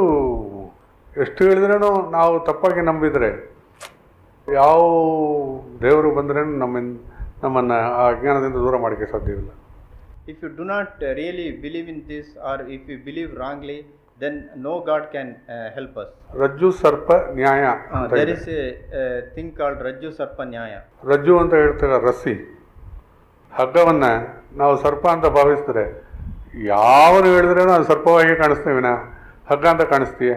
ಎಷ್ಟು ಹೇಳಿದ್ರೂ ನಾವು ತಪ್ಪಾಗಿ ನಂಬಿದರೆ ಯಾವ ದೇವರು ಬಂದ್ರೂ ನಮ್ಮನ್ನು ಆ ಅಜ್ಞಾನದಿಂದ ದೂರ ಮಾಡೋಕ್ಕೆ ಸಾಧ್ಯವಿಲ್ಲ. If you do not really believe in this, or if you believe wrongly, then no God can help us. ರಜ್ಜು ಸರ್ಪ ನ್ಯಾಯ. There is a thing called Rajju Sarpa Nyaya. ರಜ್ಜು ಅಂತ ಹೇಳ್ತಾರೆ ರಸ್ಸಿ. ಹಗ್ಗವನ್ನು ನಾವು ಸರ್ಪ ಅಂತ ಭಾವಿಸಿದ್ರೆ ಯಾವನು ಹೇಳಿದ್ರೂ ಅದು ಸರ್ಪವಾಗಿ ಕಾಣಿಸ್ತೇವಿನ ಹಗ್ಗ ಅಂತ ಕಾಣಿಸ್ತೀಯೇ.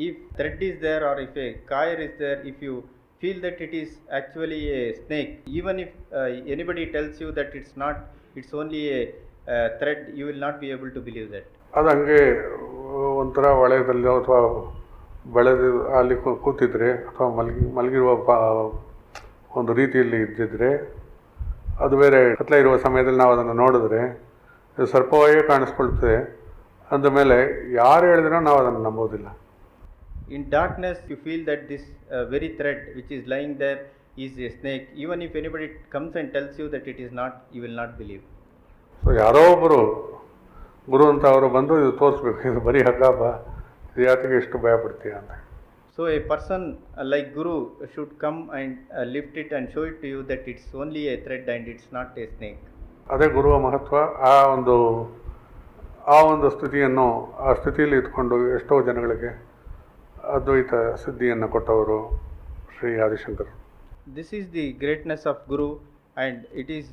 If thread is there or if a coil is there, if you feel that it is actually a snake, even if anybody tells you that it's not, it's only a thread, you will not be able to believe that. ಅದು ಹಂಗೆ ಒಂಥರ ವಲಯದಲ್ಲಿ ಅಥವಾ ಬೆಳೆದು ಅಲ್ಲಿ ಕೂತಿದ್ರೆ ಅಥವಾ ಮಲಗಿರುವ ಒಂದು ರೀತಿಯಲ್ಲಿ ಇದ್ದಿದ್ರೆ, ಅದು ಬೇರೆ ಕತ್ಲೆ ಇರುವ ಸಮಯದಲ್ಲಿ ನಾವು ಅದನ್ನು ನೋಡಿದ್ರೆ ಇದು ಸರ್ಪವಾಗೇ ಕಾಣಿಸ್ಕೊಳ್ತದೆ. ಅಂದಮೇಲೆ ಯಾರು ಹೇಳಿದ್ರೂ ನಾವು ಅದನ್ನು ನಂಬೋದಿಲ್ಲ. In darkness you feel that this very thread which is lying there is a snake. Even if anybody comes and tells you that it is not, you will not believe. So ಯಾರೋ ಒಬ್ಬರು ಗುರು ಅಂತ ಅವರು ಬಂದು ಇದು ತೋರಿಸ್ಬೇಕು, ಇದು ಬರೀ ಹಗ್ಗಪ್ಪ, ಇದು ಯಾತಿಗೆ ಎಷ್ಟು ಭಯ ಪಡ್ತೀಯ ಅಂತ. So a person like Guru should come and lift it and show it to you that it's only a thread and it's not a snake. ಅದೇ ಗುರುವ ಮಹತ್ವ. ಆ ಒಂದು ಸ್ಥಿತಿಯನ್ನು ಆ ಸ್ಥಿತಿಯಲ್ಲಿ ಇಟ್ಕೊಂಡು ಎಷ್ಟೋ ಜನಗಳಿಗೆ ಅದ್ವೈತ ಸಿದ್ಧಿಯನ್ನು ಕೊಟ್ಟವರು Shri Adishankar. This is the greatness of Guru, and it is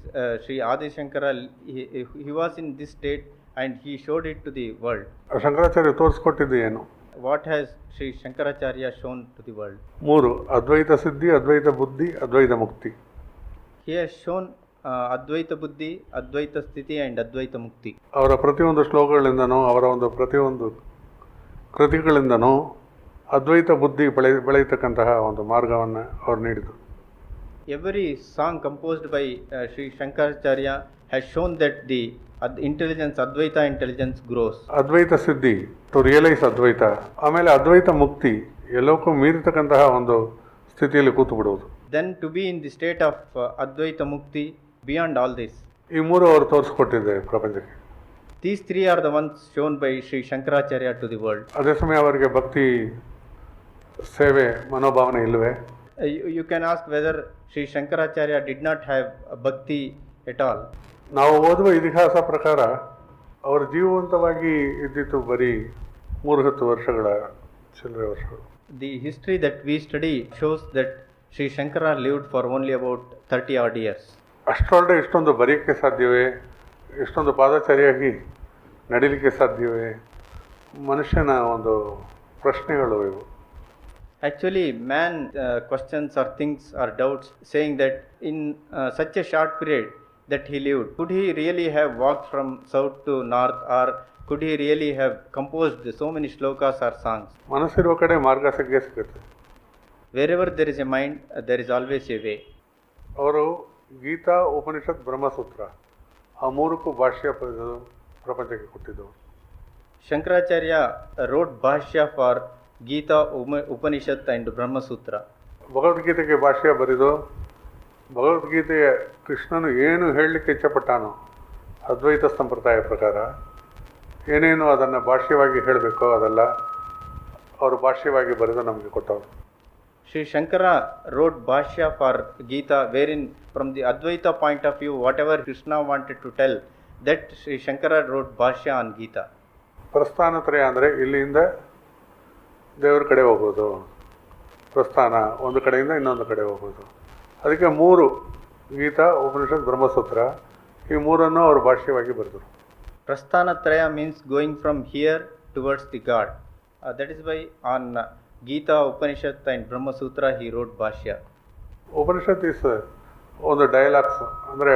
Sri Adi Shankara. He was in this state and he showed it to the world. Shankaracharya ತೋರಿಸ್ಕೊಟ್ಟಿದ್ದು ಏನು? What has Sri Shankaracharya shown to the world? 3: ಅದ್ವೈತ ಸಿದ್ಧಿ, ಅದ್ವೈತ ಬುದ್ಧಿ, ಅದ್ವೈತ ಮುಕ್ತಿ. He has shown Advaita Buddhi, Advaita Sthiti and Advaita Mukti. ಅವರ ಪ್ರತಿಯೊಂದು ಶ್ಲೋಕಗಳಿಂದನೂ ಅವರ ಒಂದು ಪ್ರತಿಯೊಂದು ಕೃತಿಗಳಿಂದನೂ ಅದ್ವೈತ ಬುದ್ಧಿ ಬೆಳೆಯತಕ್ಕಂತಹ ಒಂದು ಮಾರ್ಗವನ್ನು ಅವರು ನೀಡಿದರು. Every song composed by Sri Shankaracharya has shown that the intelligence, Advaita intelligence grows. ಅದ್ವೈತ ಸಿದ್ಧಿ, ಟು ರಿಯಲೈಸ್ ಅದ್ವೈತ. ಆಮೇಲೆ ಅದ್ವೈತ ಮುಕ್ತಿ, ಎಲ್ಲಕ್ಕೂ ಮೀರಿತಕ್ಕಂತಹ ಒಂದು ಸ್ಥಿತಿಯಲ್ಲಿ ಕೂತು ಬಿಡುವುದು. Then to be in the state of Advaita Mukti, beyond all this. ಈ ಮೂರು ಅವರು ತೋರಿಸ್ಕೊಟ್ಟಿದ್ದಾರೆ ಪ್ರಪಂಚಕ್ಕೆ. These three are the ones shown by Sri Shankaracharya to the world. ಅದೇ ಸಮಯ ಅವರಿಗೆ ಭಕ್ತಿ ಸೇವೆ ಮನೋಭಾವನೆ ಇಲ್ಲವೇ? You can ask whether Sri Shankaracharya did not have bhakti at all. ನಾವು ಓದುವ ಇತಿಹಾಸ ಪ್ರಕಾರ ಅವರು ಜೀವಂತವಾಗಿ ಇದ್ದಿತ್ತು ಬರೀ 3-10 ವರ್ಷಗಳ ಚಿಲ್ಲರೆ ವರ್ಷಗಳು. The history that we study shows that Sri Shankara lived for only about 30 odd years. ಅಷ್ಟರೊಳಗೆ ಇಷ್ಟೊಂದು ಬರೀಕ್ಕೆ ಸಾಧ್ಯವೇ, ಇಷ್ಟೊಂದು ಪಾದಚಾರಿಯಾಗಿ ನಡಿಲಿಕ್ಕೆ ಸಾಧ್ಯವೇ, ಮನುಷ್ಯನ ಒಂದು ಪ್ರಶ್ನೆಗಳು ಇವು. Actually, man questions or thinks or doubts, saying that in such a short period that he lived, could he really have walked from south to north, or could he really have composed so many shlokas or songs? ಮನಸ್ಸಿರುವ ಕಡೆ ಮಾರ್ಗ ಸಿಗುತ್ತೆ. Wherever there is a mind, there is always a way. ಅವರು ಗೀತಾ, ಉಪನಿಷತ್, ಬ್ರಹ್ಮಸೂತ್ರ ಆ ಮೂರಕ್ಕೂ ಭಾಷ್ಯ ಪ್ರಪಂಚಕ್ಕೆ ಕೊಟ್ಟಿದ್ದವರು. Shankaracharya wrote Bhashya for Gita, Upanishad and Brahma Sutra. ಭಗವದ್ಗೀತೆಗೆ ಭಾಷ್ಯ ಬರೆದು ಭಗವದ್ಗೀತೆಯ ಕೃಷ್ಣನು ಏನು ಹೇಳಲಿಕ್ಕೆ ಇಚ್ಛಪಟ್ಟಾನೋ ಅದ್ವೈತ ಸಂಪ್ರದಾಯ ಪ್ರಕಾರ ಏನೇನು ಅದನ್ನು ಭಾಷ್ಯವಾಗಿ ಹೇಳಬೇಕೋ ಅದೆಲ್ಲ ಅವರು ಭಾಷ್ಯವಾಗಿ ಬರೆದು ನಮಗೆ ಕೊಟ್ಟವರು. Sri Shankara wrote Bhashya for Gita, wherein from the Advaita point of view, whatever Krishna wanted to tell, that Sri Shankara wrote Bhashya on Gita. ಪ್ರಸ್ಥಾನತ್ರಯ ಅಂದರೆ ಇಲ್ಲಿಂದ ದೇವರ ಕಡೆ ಹೋಗೋದು, ಪ್ರಸ್ಥಾನ ಒಂದು ಕಡೆಯಿಂದ ಇನ್ನೊಂದು ಕಡೆ ಹೋಗೋದು. ಅದಕ್ಕೆ 3 ಗೀತಾ, ಉಪನಿಷತ್, ಬ್ರಹ್ಮಸೂತ್ರ ಈ ಮೂರನ್ನು ಅವರು ಭಾಷ್ಯವಾಗಿ ಬರೆದರು. Prasthanatraya means going from here towards the God. That is why on Gita, Upanishad and Brahma Sutra he wrote Bhashya. Upanishad is ಒಂದು ಡೈಲಾಗ್ಸ್, ಅಂದರೆ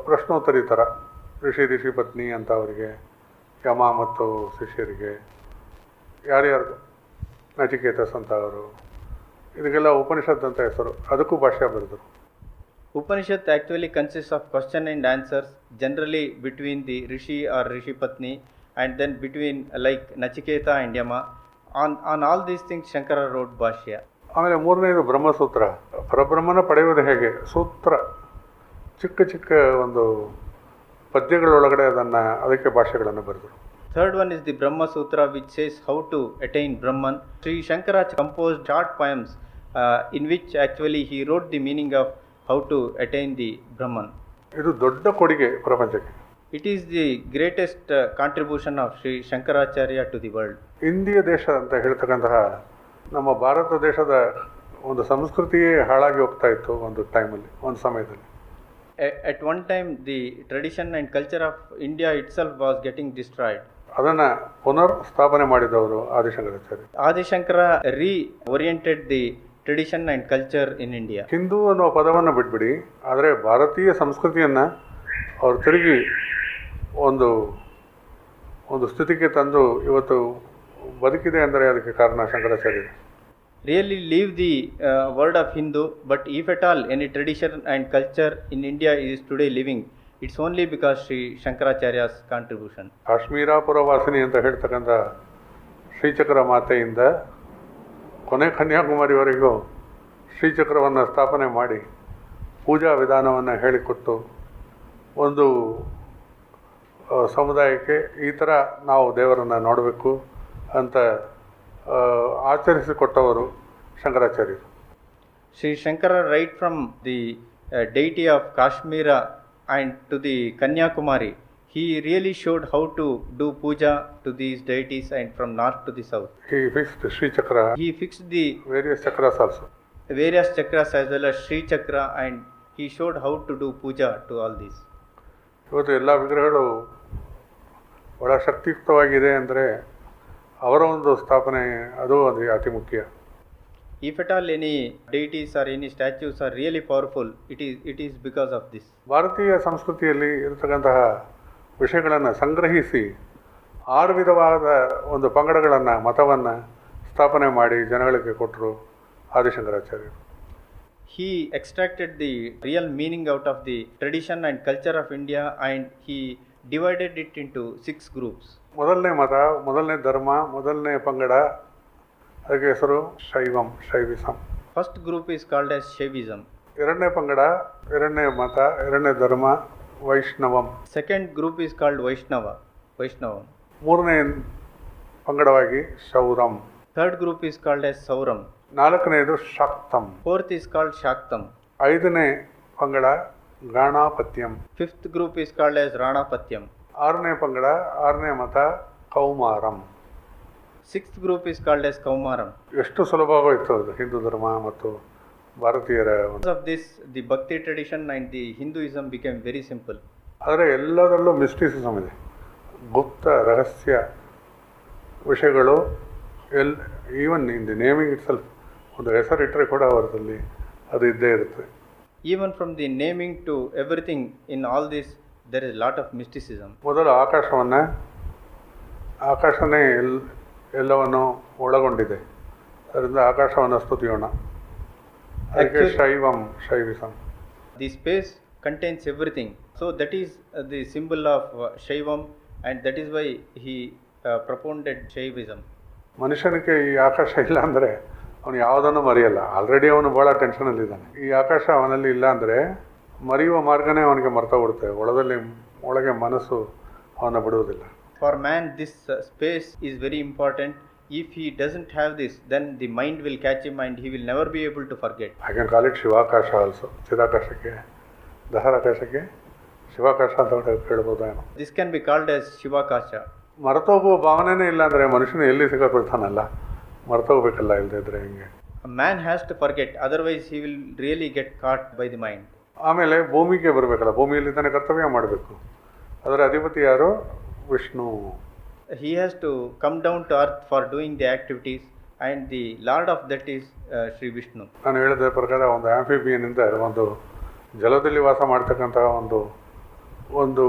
ಪ್ರಶ್ನೋತ್ತರಿ ಥರ. ಋಷಿ ಪತ್ನಿ ಅಂತ ಅವರಿಗೆ, ಯಮ ಮತ್ತು ಶಿಷ್ಯರಿಗೆ, ಯಾರ್ಯಾರು ನಚಿಕೇತಸ್ ಅಂತ ಅವರು, ಇದಕ್ಕೆಲ್ಲ ಉಪನಿಷತ್ ಅಂತ ಹೆಸರು. ಅದಕ್ಕೂ ಭಾಷ್ಯ ಬರೆದರು. Upanishad actually consists of question and answers, generally between the Rishi or Rishi Patni, and then between like Nachiketa and Yama. On all these things Shankara wrote Bhashya. ಆಮೇಲೆ 3ನೇದು ಬ್ರಹ್ಮಸೂತ್ರ. ಪರಬ್ರಹ್ಮನ ಪಡೆಯುವುದು ಹೇಗೆ, ಸೂತ್ರ ಚಿಕ್ಕ ಚಿಕ್ಕ ಒಂದು ಪದ್ಯಗಳೊಳಗಡೆ ಅದಕ್ಕೆ ಭಾಷೆಗಳನ್ನು ಬರೆದರು. Third one is the Brahma Sutra, which says how to attain Brahman. Sri Shankara composed short poems in which actually he wrote the meaning of how to attain the Brahman. ಇದು ದೊಡ್ಡ ಕೊಡುಗೆ ಪ್ರಪಂಚಕ್ಕೆ. It is the greatest contribution of Sri Shankaracharya to the world. India ದೇಶ ಅಂತ ಹೇಳ್ತಕ್ಕಂತಹ ನಮ್ಮ ಭಾರತ ದೇಶದ ಒಂದು ಸಂಸ್ಕೃತಿಯೇ ಹಾಳಾಗಿ ಹೋಗ್ತಾ ಇತ್ತು ಒಂದು ಟೈಮಲ್ಲಿ, ಒಂದು ಸಮಯದಲ್ಲಿ. At one time the tradition and culture of India itself was getting destroyed. ಅದನ್ನು ಪುನರ್ ಸ್ಥಾಪನೆ ಮಾಡಿದವರು Adi Shankaracharya. Adi Shankara reoriented the tradition and culture in India. Hindu ಅನ್ನೋ ಪದವನ್ನು ಬಿಟ್ಬಿಡಿ, ಆದರೆ ಭಾರತೀಯ ಸಂಸ್ಕೃತಿಯನ್ನು ಅವರು ತಿರುಗಿ ಒಂದು ಸ್ಥಿತಿಗೆ ತಂದು ಇವತ್ತು ಬದುಕಿದೆ ಅಂದರೆ ಅದಕ್ಕೆ ಕಾರಣ ಶಂಕರಾಚಾರ್ಯರು. Really leave the word of Hindu, but if at all any tradition and culture in India is today living, it's only because Sri Shankaracharya's contribution. ಕಾಶ್ಮೀರಾಪುರ ವಾಸಿನಿ ಅಂತ ಹೇಳ್ತಕ್ಕಂಥ ಶ್ರೀಚಕ್ರ ಮಾತೆಯಿಂದ ಕೊನೆ ಕನ್ಯಾಕುಮಾರಿವರೆಗೂ ಶ್ರೀಚಕ್ರವನ್ನು ಸ್ಥಾಪನೆ ಮಾಡಿ ಪೂಜಾ ವಿಧಾನವನ್ನು ಹೇಳಿಕೊಟ್ಟು ಒಂದು ಸಮುದಾಯಕ್ಕೆ ಈ ಥರ ನಾವು ದೇವರನ್ನು ನೋಡಬೇಕು ಅಂತ ಆಚರಿಸಿಕೊಟ್ಟವರು ಶಂಕರಾಚಾರ್ಯರು. Sri Shankara, right from the deity of Kashmira and to the Kanyakumari, he really showed how to do puja to these deities, and from north to the south. He fixed Sri Chakra. He fixed the various chakras also. Various chakras as well as Sri Chakra, and he showed how to do puja to all these. ಇವತ್ತು ಎಲ್ಲ ವಿಗ್ರಹಗಳು ಬಹಳ ಶಕ್ತಿಯುಕ್ತವಾಗಿದೆ ಅಂದರೆ ಅವರ ಒಂದು ಸ್ಥಾಪನೆ ಅದು ಅತಿ ಮುಖ್ಯ. If at all any deities or any statues are really powerful, it is because of this. ಭಾರತೀಯ ಸಂಸ್ಕೃತಿಯಲ್ಲಿ ಇರತಕ್ಕಂತಹ ವಿಷಯಗಳನ್ನು ಸಂಗ್ರಹಿಸಿ 6 ವಿಧವಾದ ಒಂದು ಪಂಗಡಗಳನ್ನು, ಮತವನ್ನು ಸ್ಥಾಪನೆ ಮಾಡಿ ಜನಗಳಿಗೆ ಕೊಟ್ಟರು ಆದಿಶಂಕರಾಚಾರ್ಯರು. He extracted the real meaning out of the tradition and culture of India, and he divided it into 6 groups. ಮೊದಲನೇ ಮತ, ಮೊದಲನೇ ಧರ್ಮ, ಮೊದಲನೇ ಪಂಗಡ, ಅದಕ್ಕೆ ಹೆಸರು Shaivism. First group is called as Shaivism. ಎರಡನೇ ಪಂಗಡ, ಎರಡನೇ ಮತ, ಎರಡನೇ ಧರ್ಮ ವೈಷ್ಣವಂ. Second group is called Vaishnavam. ಮೂರನೇ ಪಂಗಡವಾಗಿ ಶೌರಂ. Third group is called as Sauram. ನಾಲ್ಕನೇದು ಶಾಕ್ತಂ. Fourth is called Shaktam. ಐದನೇ ಪಂಗಡ ಗಾಣಾಪತ್ಯಂ. Fifth group is called as Ranapatyam. ಆರನೇ ಪಂಗಡ, ಆರನೇ ಮತ ಕೌಮಾರಂ. Sixth group is called as Kaumaram. ಎಷ್ಟು ಸುಲಭವಾಗೋಯ್ತು ಅದು ಹಿಂದೂ ಧರ್ಮ ಮತ್ತು ಭಾರತೀಯರ ಒಂದು. Because of this, the Bhakti tradition and the Hinduism became very simple. ಆದರೆ ಎಲ್ಲದರಲ್ಲೂ ಮಿಸ್ಟಿಸಿಸಮ್ ಇದೆ, ಗುಪ್ತ ರಹಸ್ಯ ವಿಷಯಗಳು. Even in the naming it self, ಒಂದು ಹೆಸರಿಟ್ಟರೆ ಕೂಡ ಅವರದಲ್ಲಿ ಅದು ಇದ್ದೇ ಇರುತ್ತೆ. Even from the naming to everything in all this, there is a lot of mysticism. ಮೊದಲು ಆಕಾಶನೇ ಎಲ್ಲವನ್ನು ಒಳಗೊಂಡಿದೆ, ಅದರಿಂದ ಆಕಾಶವನ್ನು ಸ್ತುತಿಯೋಣ. ಅದಕ್ಕೆ Shaivism. The space contains everything. So that is the symbol of Shaivam, and that is why he propounded Shaivism. ಮನುಷ್ಯನಿಗೆ ಈ ಆಕಾಶ ಇಲ್ಲ ಅಂದರೆ ಅವನು ಯಾವುದನ್ನು ಮರೆಯಲ್ಲ. ಆಲ್ರೆಡಿ ಅವನು ಭಾಳ ಟೆನ್ಷನಲ್ಲಿದ್ದಾನೆ. ಈ ಆಕಾಶ ಅವನಲ್ಲಿ ಇಲ್ಲ ಅಂದರೆ ಮರೆಯುವ ಮಾರ್ಗನೇ ಅವನಿಗೆ ಮರ್ತೋಗ್ಬಿಡುತ್ತೆ. ಒಳಗೆ ಮನಸ್ಸು ಅವನ ಬಿಡುವುದಿಲ್ಲ. For man, this space is very important. If he doesn't have this, then the mind will catch him and he will never be able to forget. I can call it Shivakasha also. ಚಿದಾಕಾಶಕ್ಕೆ, ದಹರಾಕಾಶಕ್ಕೆ ಶಿವಾಕಾಶ ಅಂತ ಕೇಳ್ಬೋದೇನೋ. This can be called as Shivakasha. ಮರೆತೋಗುವ ಭಾವನೆನೇ ಇಲ್ಲ ಅಂದರೆ ಮನುಷ್ಯನ ಎಲ್ಲಿ ಸಿಕ್ಕಾಕೊಳ್ತಾನಲ್ಲ. ಮರೆತೋಗ್ಬೇಕಲ್ಲ, ಇಲ್ಲದೆ ಇದ್ರೆ ಹಿಂಗೆ. A man has to forget, otherwise he will really get caught by the mind. ಆಮೇಲೆ ಭೂಮಿಗೆ ಬರಬೇಕಲ್ಲ, ಭೂಮಿಯಲ್ಲಿ ತಾನೇ ಕರ್ತವ್ಯ ಮಾಡಬೇಕು. ಅದರ ಅಧಿಪತಿ ಯಾರು? Vishnu. He has to come down to earth for doing the activities, and the lord of that is Sri Vishnu. ನಾನು ಹೇಳಿದ ಪ್ರಕಾರ ಒಂದು ಆಂಫಿಬಿಯನ್ನಿಂದ ಒಂದು ಜಲದಲ್ಲಿ ವಾಸ ಮಾಡ್ತಕ್ಕಂತಹ ಒಂದು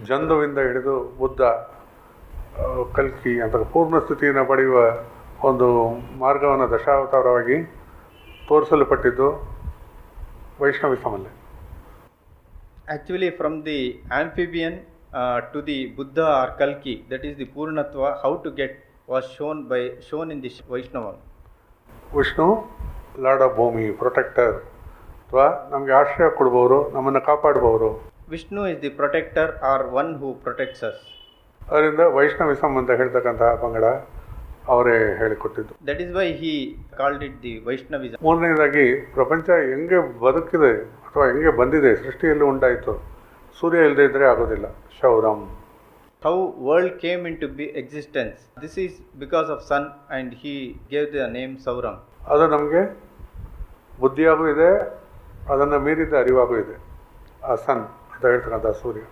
ಜಂದುವಿಂದ ಹಿಡಿದು ಬುದ್ಧ, ಕಲ್ಕಿ ಅಂತ ಪೂರ್ಣ ಸ್ಥಿತಿಯನ್ನು ಪಡೆಯುವ ಒಂದು ಮಾರ್ಗವನ್ನು ದಶಾವತಾರವಾಗಿ ತೋರಿಸಲ್ಪಟ್ಟಿದ್ದು ವೈಷ್ಣವಿಸಮಲ್ಲೇ. Actually, from the amphibian to the Buddha or Kalki, that is the Purnatva, how to get was shown in the Vaishnavam. Vishnu lord of ಭೂಮಿ, ಪ್ರೊಟೆಕ್ಟರ್, ಅಥವಾ ನಮಗೆ ಆಶ್ರಯ ಕೊಡ್ಬೋರು, ನಮ್ಮನ್ನು ಕಾಪಾಡ್ಬೋರು. Vishnu is the protector or one who protects us. ಅದರಿಂದ ವೈಷ್ಣವಿಸಮ್ ಅಂತ ಹೇಳ್ತಕ್ಕಂತಹ ಪಂಗಡ ಅವರೇ ಹೇಳಿಕೊಟ್ಟಿದ್ದು. That is why he called it the Vaishnavism. ಮೂರನೇದಾಗಿ ಪ್ರಪಂಚ ಹೆಂಗೆ ಬದುಕಿದೆ ಅಥವಾ ಹೆಂಗೆ ಬಂದಿದೆ, ಸೃಷ್ಟಿಯಲ್ಲಿ ಉಂಟಾಯಿತು, ಸೂರ್ಯ ಇಲ್ಲದೆ ಇದ್ದರೆ ಆಗೋದಿಲ್ಲ. ಶೌರಂ. How world came into existence. This is because of sun, and he gave the name Sauram. ಅದು ನಮಗೆ ಬುದ್ಧಿಯಾಗೂ ಇದೆ, ಅದನ್ನು ಮೀರಿದ ಅರಿವಾಗೂ ಇದೆ. ಆ ಸನ್ ಅಂತ ಹೇಳ್ತಕ್ಕಂಥ ಸೂರ್ಯ.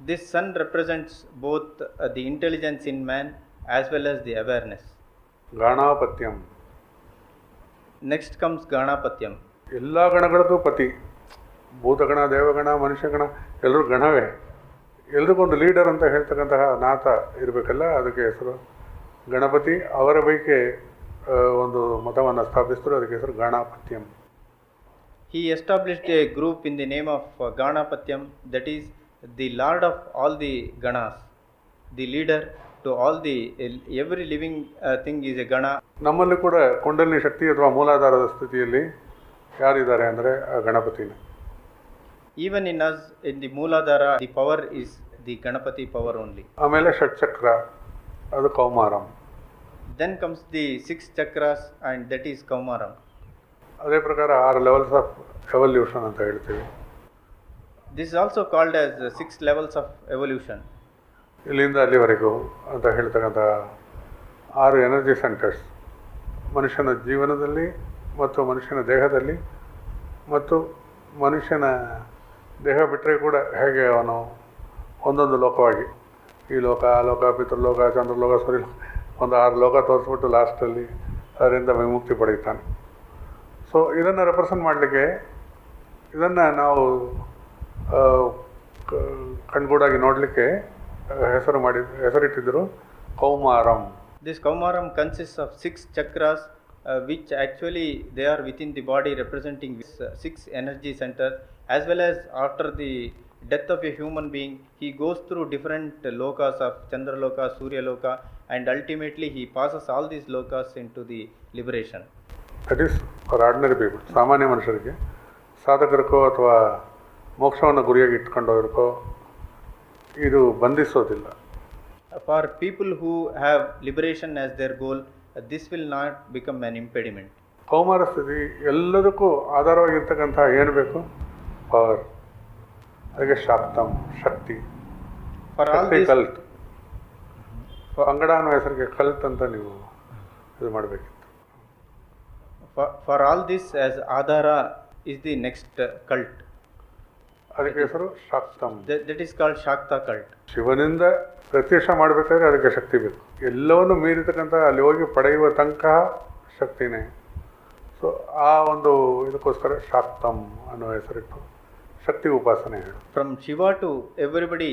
This sun represents both the intelligence in man as well as the awareness. ಗಾಣಾಪತ್ಯಂ. Next comes Ganapatyam. ಎಲ್ಲ ಗಣಗಳಿಗೂ ಪತಿ. ಭೂತಗಣ, ದೇವಗಣ, ಮನುಷ್ಯಗಣ ಎಲ್ಲರೂ ಗಣವೇ. ಎಲ್ರಿಗೊಂದು ಲೀಡರ್ ಅಂತ ಹೇಳ್ತಕ್ಕಂತಹ ನಾಥ ಇರಬೇಕಲ್ಲ, ಅದಕ್ಕೆ ಹೆಸರು ಗಣಪತಿ. ಅವರ ಬೈಕೆ ಒಂದು ಮತವನ್ನು ಸ್ಥಾಪಿಸಿದ್ರು, ಅದಕ್ಕೆ ಹೆಸರು ಗಾಣಾಪತ್ಯಂ. He established a group in the name of Ganapatyam, that is the lord of all the ganas, the leader to all the every living thing is a gana. ನಮ್ಮಲ್ಲಿ ಕೂಡ ಕುಂಡಲಿನಿ ಶಕ್ತಿ ಅಥವಾ ಮೂಲಾಧಾರದ ಸ್ಥಿತಿಯಲ್ಲಿ ಯಾರಿದ್ದಾರೆ ಅಂದರೆ ಆ ಗಣಪತಿನೇ. Even in us, in the Mooladhara, the power is the Ganapati power only. ಆಮೇಲೆ ಷಟ್ಚಕ್ರ, ಅದು ಕೌಮಾರಂ. Then comes the 6 chakras, and that is Kaumaram. ಅದೇ ಪ್ರಕಾರ 6 ಲೆವೆಲ್ಸ್ ಆಫ್ ಎವಲ್ಯೂಷನ್ ಅಂತ ಹೇಳ್ತೀವಿ. This is also called as 6 levels of evolution. ಇಲ್ಲಿಂದ ಅಲ್ಲಿವರೆಗೂ ಅಂತ ಹೇಳ್ತಕ್ಕಂಥ 6 ಎನರ್ಜಿ ಸೆಂಟರ್ಸ್ ಮನುಷ್ಯನ ಜೀವನದಲ್ಲಿ ಮತ್ತು ಮನುಷ್ಯನ ದೇಹದಲ್ಲಿ, ಮತ್ತು ಮನುಷ್ಯನ ದೇಹ ಬಿಟ್ಟರೆ ಕೂಡ ಹೇಗೆ ಅವನು ಒಂದೊಂದು ಲೋಕವಾಗಿ, ಈ ಲೋಕ, ಆ ಲೋಕ, ಪಿತೃಲೋಕ, ಚಂದ್ರಲೋಕ, ಸೂರ್ಯಲೋಕ, ಒಂದು 6 ಲೋಕ ತೋರಿಸ್ಬಿಟ್ಟು ಲಾಸ್ಟಲ್ಲಿ ಅದರಿಂದ ವಿಮುಕ್ತಿ ಪಡೆಯುತ್ತಾನೆ. ಸೊ ಇದನ್ನು ರೆಪ್ರೆಸೆಂಟ್ ಮಾಡಲಿಕ್ಕೆ ಇದನ್ನು ನಾವು ಕಣ್ಗೂಡಾಗಿ ನೋಡಲಿಕ್ಕೆ ಹೆಸರಿಟ್ಟಿದ್ದರು ಕೌಮಾರಂ. This Kaumaram consists of 6 chakras, which actually they are within the body, representing 6 energy centers, as well as after the death of a human being, he goes through different lokas of Chandraloka, Suryaloka, and ultimately he passes all these lokas into the liberation. That is for ordinary people. ಸಾಮಾನ್ಯ ಮನುಷ್ಯರಿಗೆ, ಸಾಧಕರಿಗೋ ಅಥವಾ ಮೋಕ್ಷವನ್ನು ಗುರಿಯಾಗಿ ಇಟ್ಕೊಂಡವ್ರಿಗೋ ಇದು ಬಂಧಿಸೋದಿಲ್ಲ. For people who have liberation as their goal, this will not become an impediment. ಕೌಮಾರ ಸ್ಥಿತಿ ಎಲ್ಲದಕ್ಕೂ ಆಧಾರವಾಗಿರ್ತಕ್ಕಂಥ ಏನು ಬೇಕು? ಪವರ್. ಅದಕ್ಕೆ ಶಾಕ್ತಂ, ಶಕ್ತಿ. For all these, cult. ಪಂಗಡ ಅನ್ನೋ ಹೆಸರಿಗೆ ಕಲ್ತ್ ಅಂತ ನೀವು ಇದು ಮಾಡಬೇಕಿತ್ತು. For all this, as Adhara is the next cult. ಅದಕ್ಕೆ ಹೆಸರು ಶಾಕ್ತಂ. That is called Shakta cult. ಶಿವನಿಂದ ಪ್ರತ್ಯಕ್ಷ ಮಾಡಬೇಕಾದ್ರೆ ಅದಕ್ಕೆ ಶಕ್ತಿ ಬೇಕು. ಎಲ್ಲವನ್ನು ಮೀರಿತಕ್ಕಂಥ ಅಲ್ಲಿ ಹೋಗಿ ಪಡೆಯುವ ತನಕ ಶಕ್ತಿನೇ. ಸೊ ಆ ಒಂದು ಇದಕ್ಕೋಸ್ಕರ ಶಾಕ್ತಂ ಅನ್ನೋ ಹೆಸರಿಟ್ಟು ಶಕ್ತಿ ಉಪಾಸನೆ ಹೇಳು. From Shiva to everybody,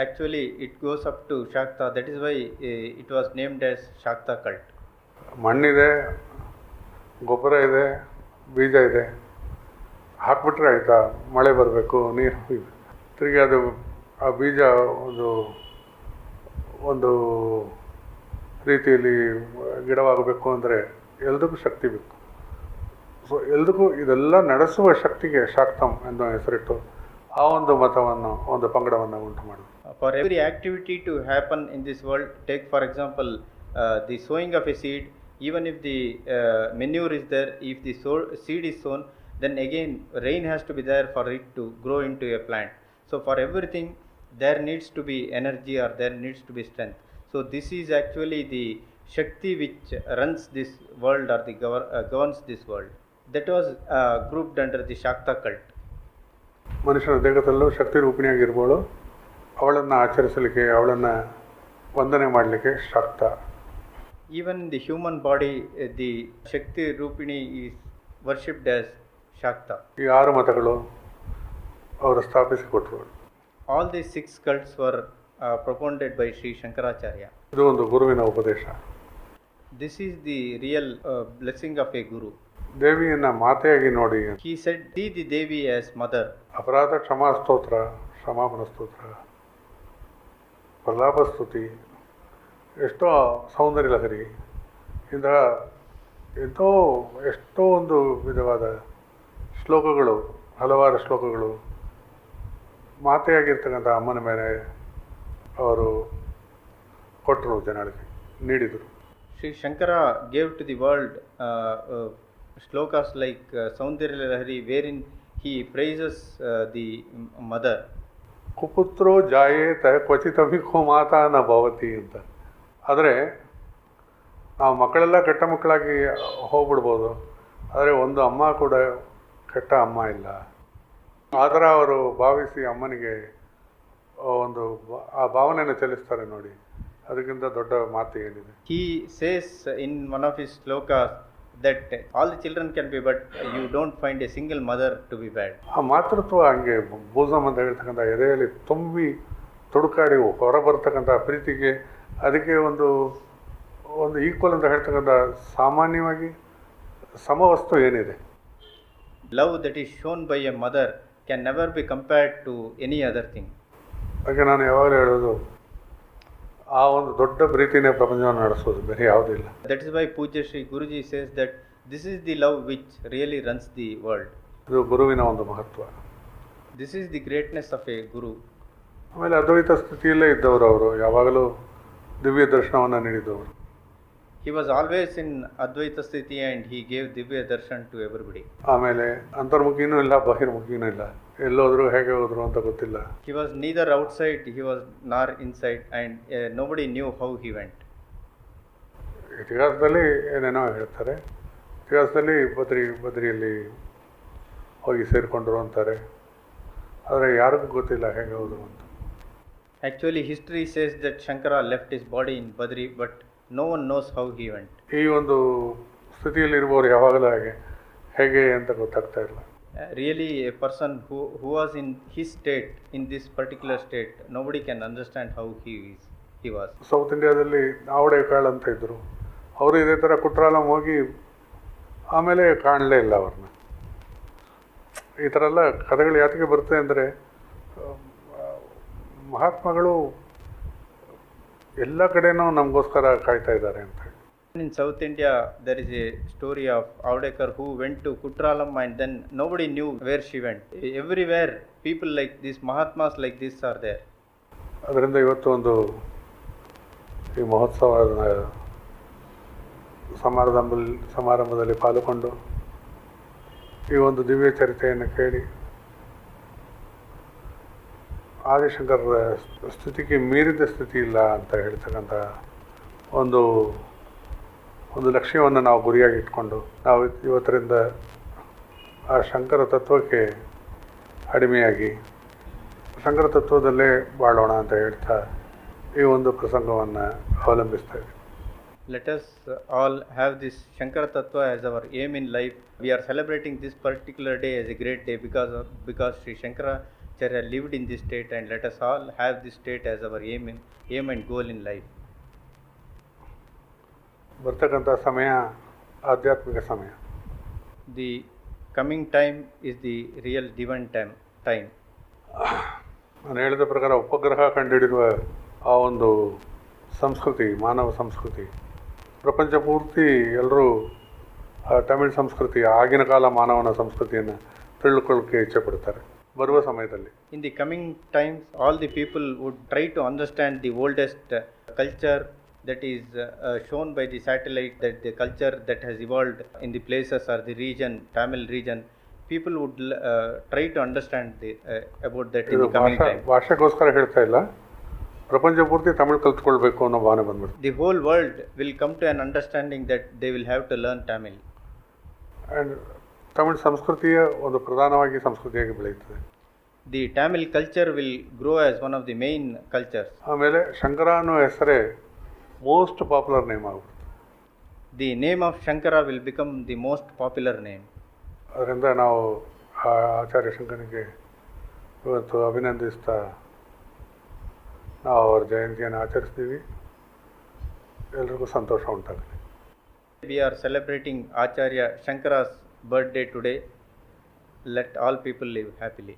actually it goes up to Shakta. That is why it was named as Shakta cult. ಮಣ್ಣಿದೆ, ಗೊಬ್ಬರ ಇದೆ, ಬೀಜ ಇದೆ, ಹಾಕ್ಬಿಟ್ರೆ ಆಯಿತಾ, ಮಳೆ ಬರಬೇಕು, ನೀರು ತಿರುಗಿ ಅದು ಆ ಬೀಜ ಒಂದು ರೀತಿಯಲ್ಲಿ ಗಿಡವಾಗಬೇಕು ಅಂದರೆ ಎಲ್ಲದಕ್ಕೂ ಶಕ್ತಿ ಬೇಕು. ಸೊ ಎಲ್ಲದಕ್ಕೂ ಇದೆಲ್ಲ ನಡೆಸುವ ಶಕ್ತಿಗೆ ಶಾಕ್ತಂ ಅನ್ನೋ ಹೆಸರಿಟ್ಟು ಆ ಒಂದು ಮತವನ್ನು, ಒಂದು ಪಂಗಡವನ್ನು ಉಂಟು ಮಾಡೋದು. For every activity to happen in this world, take for example the sowing of a seed. Even if the manure is there, if the seed is sown, then again rain has to be there for it to grow into a plant. So for everything there needs to be energy, or there needs to be strength. So this is actually the Shakti which runs this world, or the governs this world. That was grouped under the Shakta cult. ಮನುಷ್ಯನ ದೇಹದಲ್ಲೂ ಶಕ್ತಿ ರೂಪಿಣಿಯಾಗಿರ್ಬೋದು, ಅವಳನ್ನು ಆಚರಿಸಲಿಕ್ಕೆ, ಅವಳನ್ನು ವಂದನೆ ಮಾಡಲಿಕ್ಕೆ ಶಾಕ್ತ. Even the human body, the Shakti Rupini is worshipped as Shakta. ಈ 6 ಮತಗಳು ಅವರು ಸ್ಥಾಪಿಸಿಕೊಟ್ರು. All these 6 cults were propounded by Sri Shankaracharya. ಇದು ಒಂದು ಗುರುವಿನ ಉಪದೇಶ. This is the real blessing of a guru. ದೇವಿಯನ್ನು ಮಾತೆಯಾಗಿ ನೋಡಿ. He said, see the Devi as mother. ಅಪರಾಧ ಕ್ಷಮಾ ಸ್ತೋತ್ರ, ಕ್ಷಮಾಪನ ಸ್ತೋತ್ರ, ಪ್ರಲಾಪ ಸ್ತುತಿ, ಎಷ್ಟೋ ಸೌಂದರ್ಯ ಲಹರಿ, ಇಂತಹ ಎಷ್ಟೋ ಒಂದು ವಿಧವಾದ ಶ್ಲೋಕಗಳು, ಹಲವಾರು ಶ್ಲೋಕಗಳು ಮಾತೆಯಾಗಿರ್ತಕ್ಕಂಥ ಅಮ್ಮನ ಮೇಲೆ ಅವರು ಕೊಟ್ಟರು, ಜನಗಳಿಗೆ ನೀಡಿದರು. Sri Shankara gave to the world shlokas like Saundarya Lahari, wherein he praises the mother. ಕುಪುತ್ರೋ ಜಾಯೇತ ಕ್ವಚಿತಭಿಖೋ ಮಾತಾ ನ ಭವತಿ ಅಂತ. ಆದರೆ ನಾವು ಮಕ್ಕಳೆಲ್ಲ ಕೆಟ್ಟ ಮಕ್ಕಳಾಗಿ ಹೋಗ್ಬಿಡ್ಬೋದು, ಆದರೆ ಒಂದು ಅಮ್ಮ ಕೂಡ ಕೆಟ್ಟ ಅಮ್ಮ ಇಲ್ಲ. ಆ ಥರ ಅವರು ಭಾವಿಸಿ ಅಮ್ಮನಿಗೆ ಒಂದು ಆ ಭಾವನೆಯನ್ನು ಚಲಿಸ್ತಾರೆ ನೋಡಿ, ಅದಕ್ಕಿಂತ ದೊಡ್ಡ ಮಾತು ಏನಿದೆ. He says in one of his slokas that all the children can be, but you don't find a single mother to be bad. ಆ ಮಾತೃತ್ವ ಹಂಗೆ ಭೂಸಮ್ ಅಂತ ಹೇಳ್ತಕ್ಕಂಥ ಎದೆಯಲ್ಲಿ ತುಂಬಿ ತುಡುಕಾಡಿ ಹೊರಬರ್ತಕ್ಕಂಥ ಪ್ರೀತಿಗೆ, ಅದಕ್ಕೆ ಒಂದು ಈಕ್ವಲ್ ಅಂತ ಹೇಳ್ತಕ್ಕಂಥ ಸಾಮಾನ್ಯವಾಗಿ ಸಮವಸ್ತು ಏನಿದೆ. Love that is shown by a mother can never be compared to any other thing. ಹಾಗೆ ನಾನು ಯಾವಾಗಲೂ ಹೇಳೋದು, ಆ ಒಂದು ದೊಡ್ಡ ಪ್ರೀತಿನೇ ಪ್ರಪಂಚವನ್ನು ನಡೆಸೋದು, ಬೇರೆ ಯಾವುದೂ ಇಲ್ಲ. That is why Pujya Shri Guruji says that this is the love which really runs the world. ಇದು ಗುರುವಿನ ಒಂದು ಮಹತ್ವ. This is the greatness of a guru. ಆಮೇಲೆ ಅದ್ವೈತ ಸ್ಥಿತಿಯಲ್ಲೇ ಇದ್ದವರು, ಅವರು ಯಾವಾಗಲೂ ದಿವ್ಯ ದರ್ಶನವನ್ನು ನೀಡಿದವರು. He was always in Advaita Sthiti and he gave Divya Darshan to everybody. ಆಮೇಲೆ ಅಂತರ್ಮುಖಿನೂ ಇಲ್ಲ, ಬಹಿರ್ಮುಖಿನೂ ಇಲ್ಲ, ಎಲ್ಲೋದ್ರು ಹೇಗೆ ಹೋದ್ರು ಅಂತ ಗೊತ್ತಿಲ್ಲ. He was neither outside, he was nor inside, and nobody knew how he went. ಇತಿಹಾಸದಲ್ಲಿ ಏನೇನೋ ಹೇಳ್ತಾರೆ, ಇತಿಹಾಸದಲ್ಲಿ ಬದ್ರಿಯಲ್ಲಿ ಹೋಗಿ ಸೇರಿಕೊಂಡ್ರು ಅಂತಾರೆ, ಆದರೆ ಯಾರಿಗೂ ಗೊತ್ತಿಲ್ಲ ಹೇಗೆ ಹೋದ್ರು ಅಂತ. Actually, history says that Shankara left his body in Badri, but no one knows how he went. ಈ ಒಂದು ಸ್ಥಿತಿಯಲ್ಲಿ ಇರುವವರು ಯಾವಾಗಲೂ ಹೇಗೆ ಅಂತ ಗೊತ್ತಾಗ್ತಾ ಇಲ್ಲ. Really, a person who was in his state, in this particular state, nobody can understand how he was. South ಇಂಡಿಯಾದಲ್ಲಿ ನಾವಡೆ ಕಾಳು ಅಂತ ಇದ್ದರು, ಅವರು ಇದೇ ಥರ ಕುಟ್ರಾಲಂ ಹೋಗಿ ಆಮೇಲೆ ಕಾಣಲೇ ಇಲ್ಲ ಅವ್ರನ್ನ. ಈ ಥರ ಎಲ್ಲ ಕಥೆಗಳು ಯಾತಕ್ಕೆ ಬರುತ್ತೆ ಅಂದರೆ, ಮಹಾತ್ಮಗಳು ಎಲ್ಲ ಕಡೆನೂ ನಮಗೋಸ್ಕರ ಕಾಯ್ತಾ ಇದ್ದಾರೆ ಅಂತ. In South India, there is a story of Avadekar who went to Kutralam and then nobody knew where she went. Everywhere, people like this, Mahatmas like this are there. ಅದರಿಂದ ಇವತ್ತು ಒಂದು ಈ ಮಹೋತ್ಸವ ಸಮಾರಂಭದಲ್ಲಿ ಪಾಲ್ಗೊಂಡು ಈ ಒಂದು ದಿವ್ಯ ಚರಿತೆಯನ್ನು ಕೇಳಿ ಆದಿಶಂಕರರ ಸ್ಥಿತಿಗೆ ಮೀರಿದ ಸ್ಥಿತಿ ಇಲ್ಲ ಅಂತ ಹೇಳ್ತಕ್ಕಂಥ ಒಂದು ಲಕ್ಷ್ಯವನ್ನು ನಾವು ಗುರಿಯಾಗಿ ಇಟ್ಕೊಂಡು ನಾವು ಇವತ್ತರಿಂದ ಆ ಶಂಕರ ತತ್ವಕ್ಕೆ ಅಡಿಮೆಯಾಗಿ ಶಂಕರ ತತ್ವದಲ್ಲೇ ಬಾಳೋಣ ಅಂತ ಹೇಳ್ತಾ ಈ ಒಂದು ಪ್ರಸಂಗವನ್ನು ಅವಲಂಬಿಸ್ತೇವೆ. Let us all have this Shankara Tattva as our aim in life. We are celebrating this particular day as a great day because Sri Shankaracharya lived in this state, and let us all have this state as our aim and goal in life. ಬರ್ತಕ್ಕಂಥ ಸಮಯ ಆಧ್ಯಾತ್ಮಿಕ ಸಮಯ. The coming time is the real divine time. ನಾನು ಹೇಳಿದ ಪ್ರಕಾರ ಉಪಗ್ರಹ ಕಂಡುಹಿಡಿಯುವ ಆ ಒಂದು ಸಂಸ್ಕೃತಿ, ಮಾನವ ಸಂಸ್ಕೃತಿ ಪ್ರಪಂಚ ಪೂರ್ತಿ ಎಲ್ಲರೂ ತಮಿಳ್ ಸಂಸ್ಕೃತಿ, ಆಗಿನ ಕಾಲ ಮಾನವನ ಸಂಸ್ಕೃತಿಯನ್ನು ತಿಳ್ಕೊಳ್ಳೋಕ್ಕೆ ಇಚ್ಛೆ ಪಡ್ತಾರೆ ಬರುವ ಸಮಯದಲ್ಲಿ. In the coming times, all the people would try to understand the oldest culture that is shown by the satellite, that the culture that has evolved in the places or the region, Tamil region. People would try to understand about that in the coming time. ಭಾಷೆಗೋಸ್ಕರ ಹೇಳ್ತಾ ಇಲ್ಲ, ಪ್ರಪಂಚ ಪೂರ್ತಿ ತಮಿಳು ಕಲ್ತ್ಕೊಳ್ಬೇಕು ಅನ್ನೋ ಭಾವನೆ ಬಂದ್ಬಿಡ್ತು. The whole world will come to an understanding that they will have to learn Tamil. And Tamil ಸಂಸ್ಕೃತಿಯ ಒಂದು ಪ್ರಧಾನವಾಗಿ ಸಂಸ್ಕೃತಿಯಾಗಿ ಬೆಳೆಯುತ್ತದೆ. The Tamil culture will grow as one of the main cultures. ಆಮೇಲೆ ಶಂಕರ ಅನ್ನೋ ಹೆಸರೇ ಮೋಸ್ಟ್ ಪಾಪ್ಯುಲರ್ ನೇಮ್ ಆಗ್ಬಿಡ್ತು. The name of Shankara will become the most popular name. ಅದರಿಂದ ನಾವು ಆಚಾರ್ಯ ಶಂಕರನಿಗೆ ಇವತ್ತು ಅಭಿನಂದಿಸ್ತಾ ನಾವು ಅವರ ಜಯಂತಿಯನ್ನು ಆಚರಿಸ್ತೀವಿ. ಎಲ್ರಿಗೂ ಸಂತೋಷ ಉಂಟಾಗಲಿ. We are celebrating Acharya Shankara's birthday today. Let all people live happily.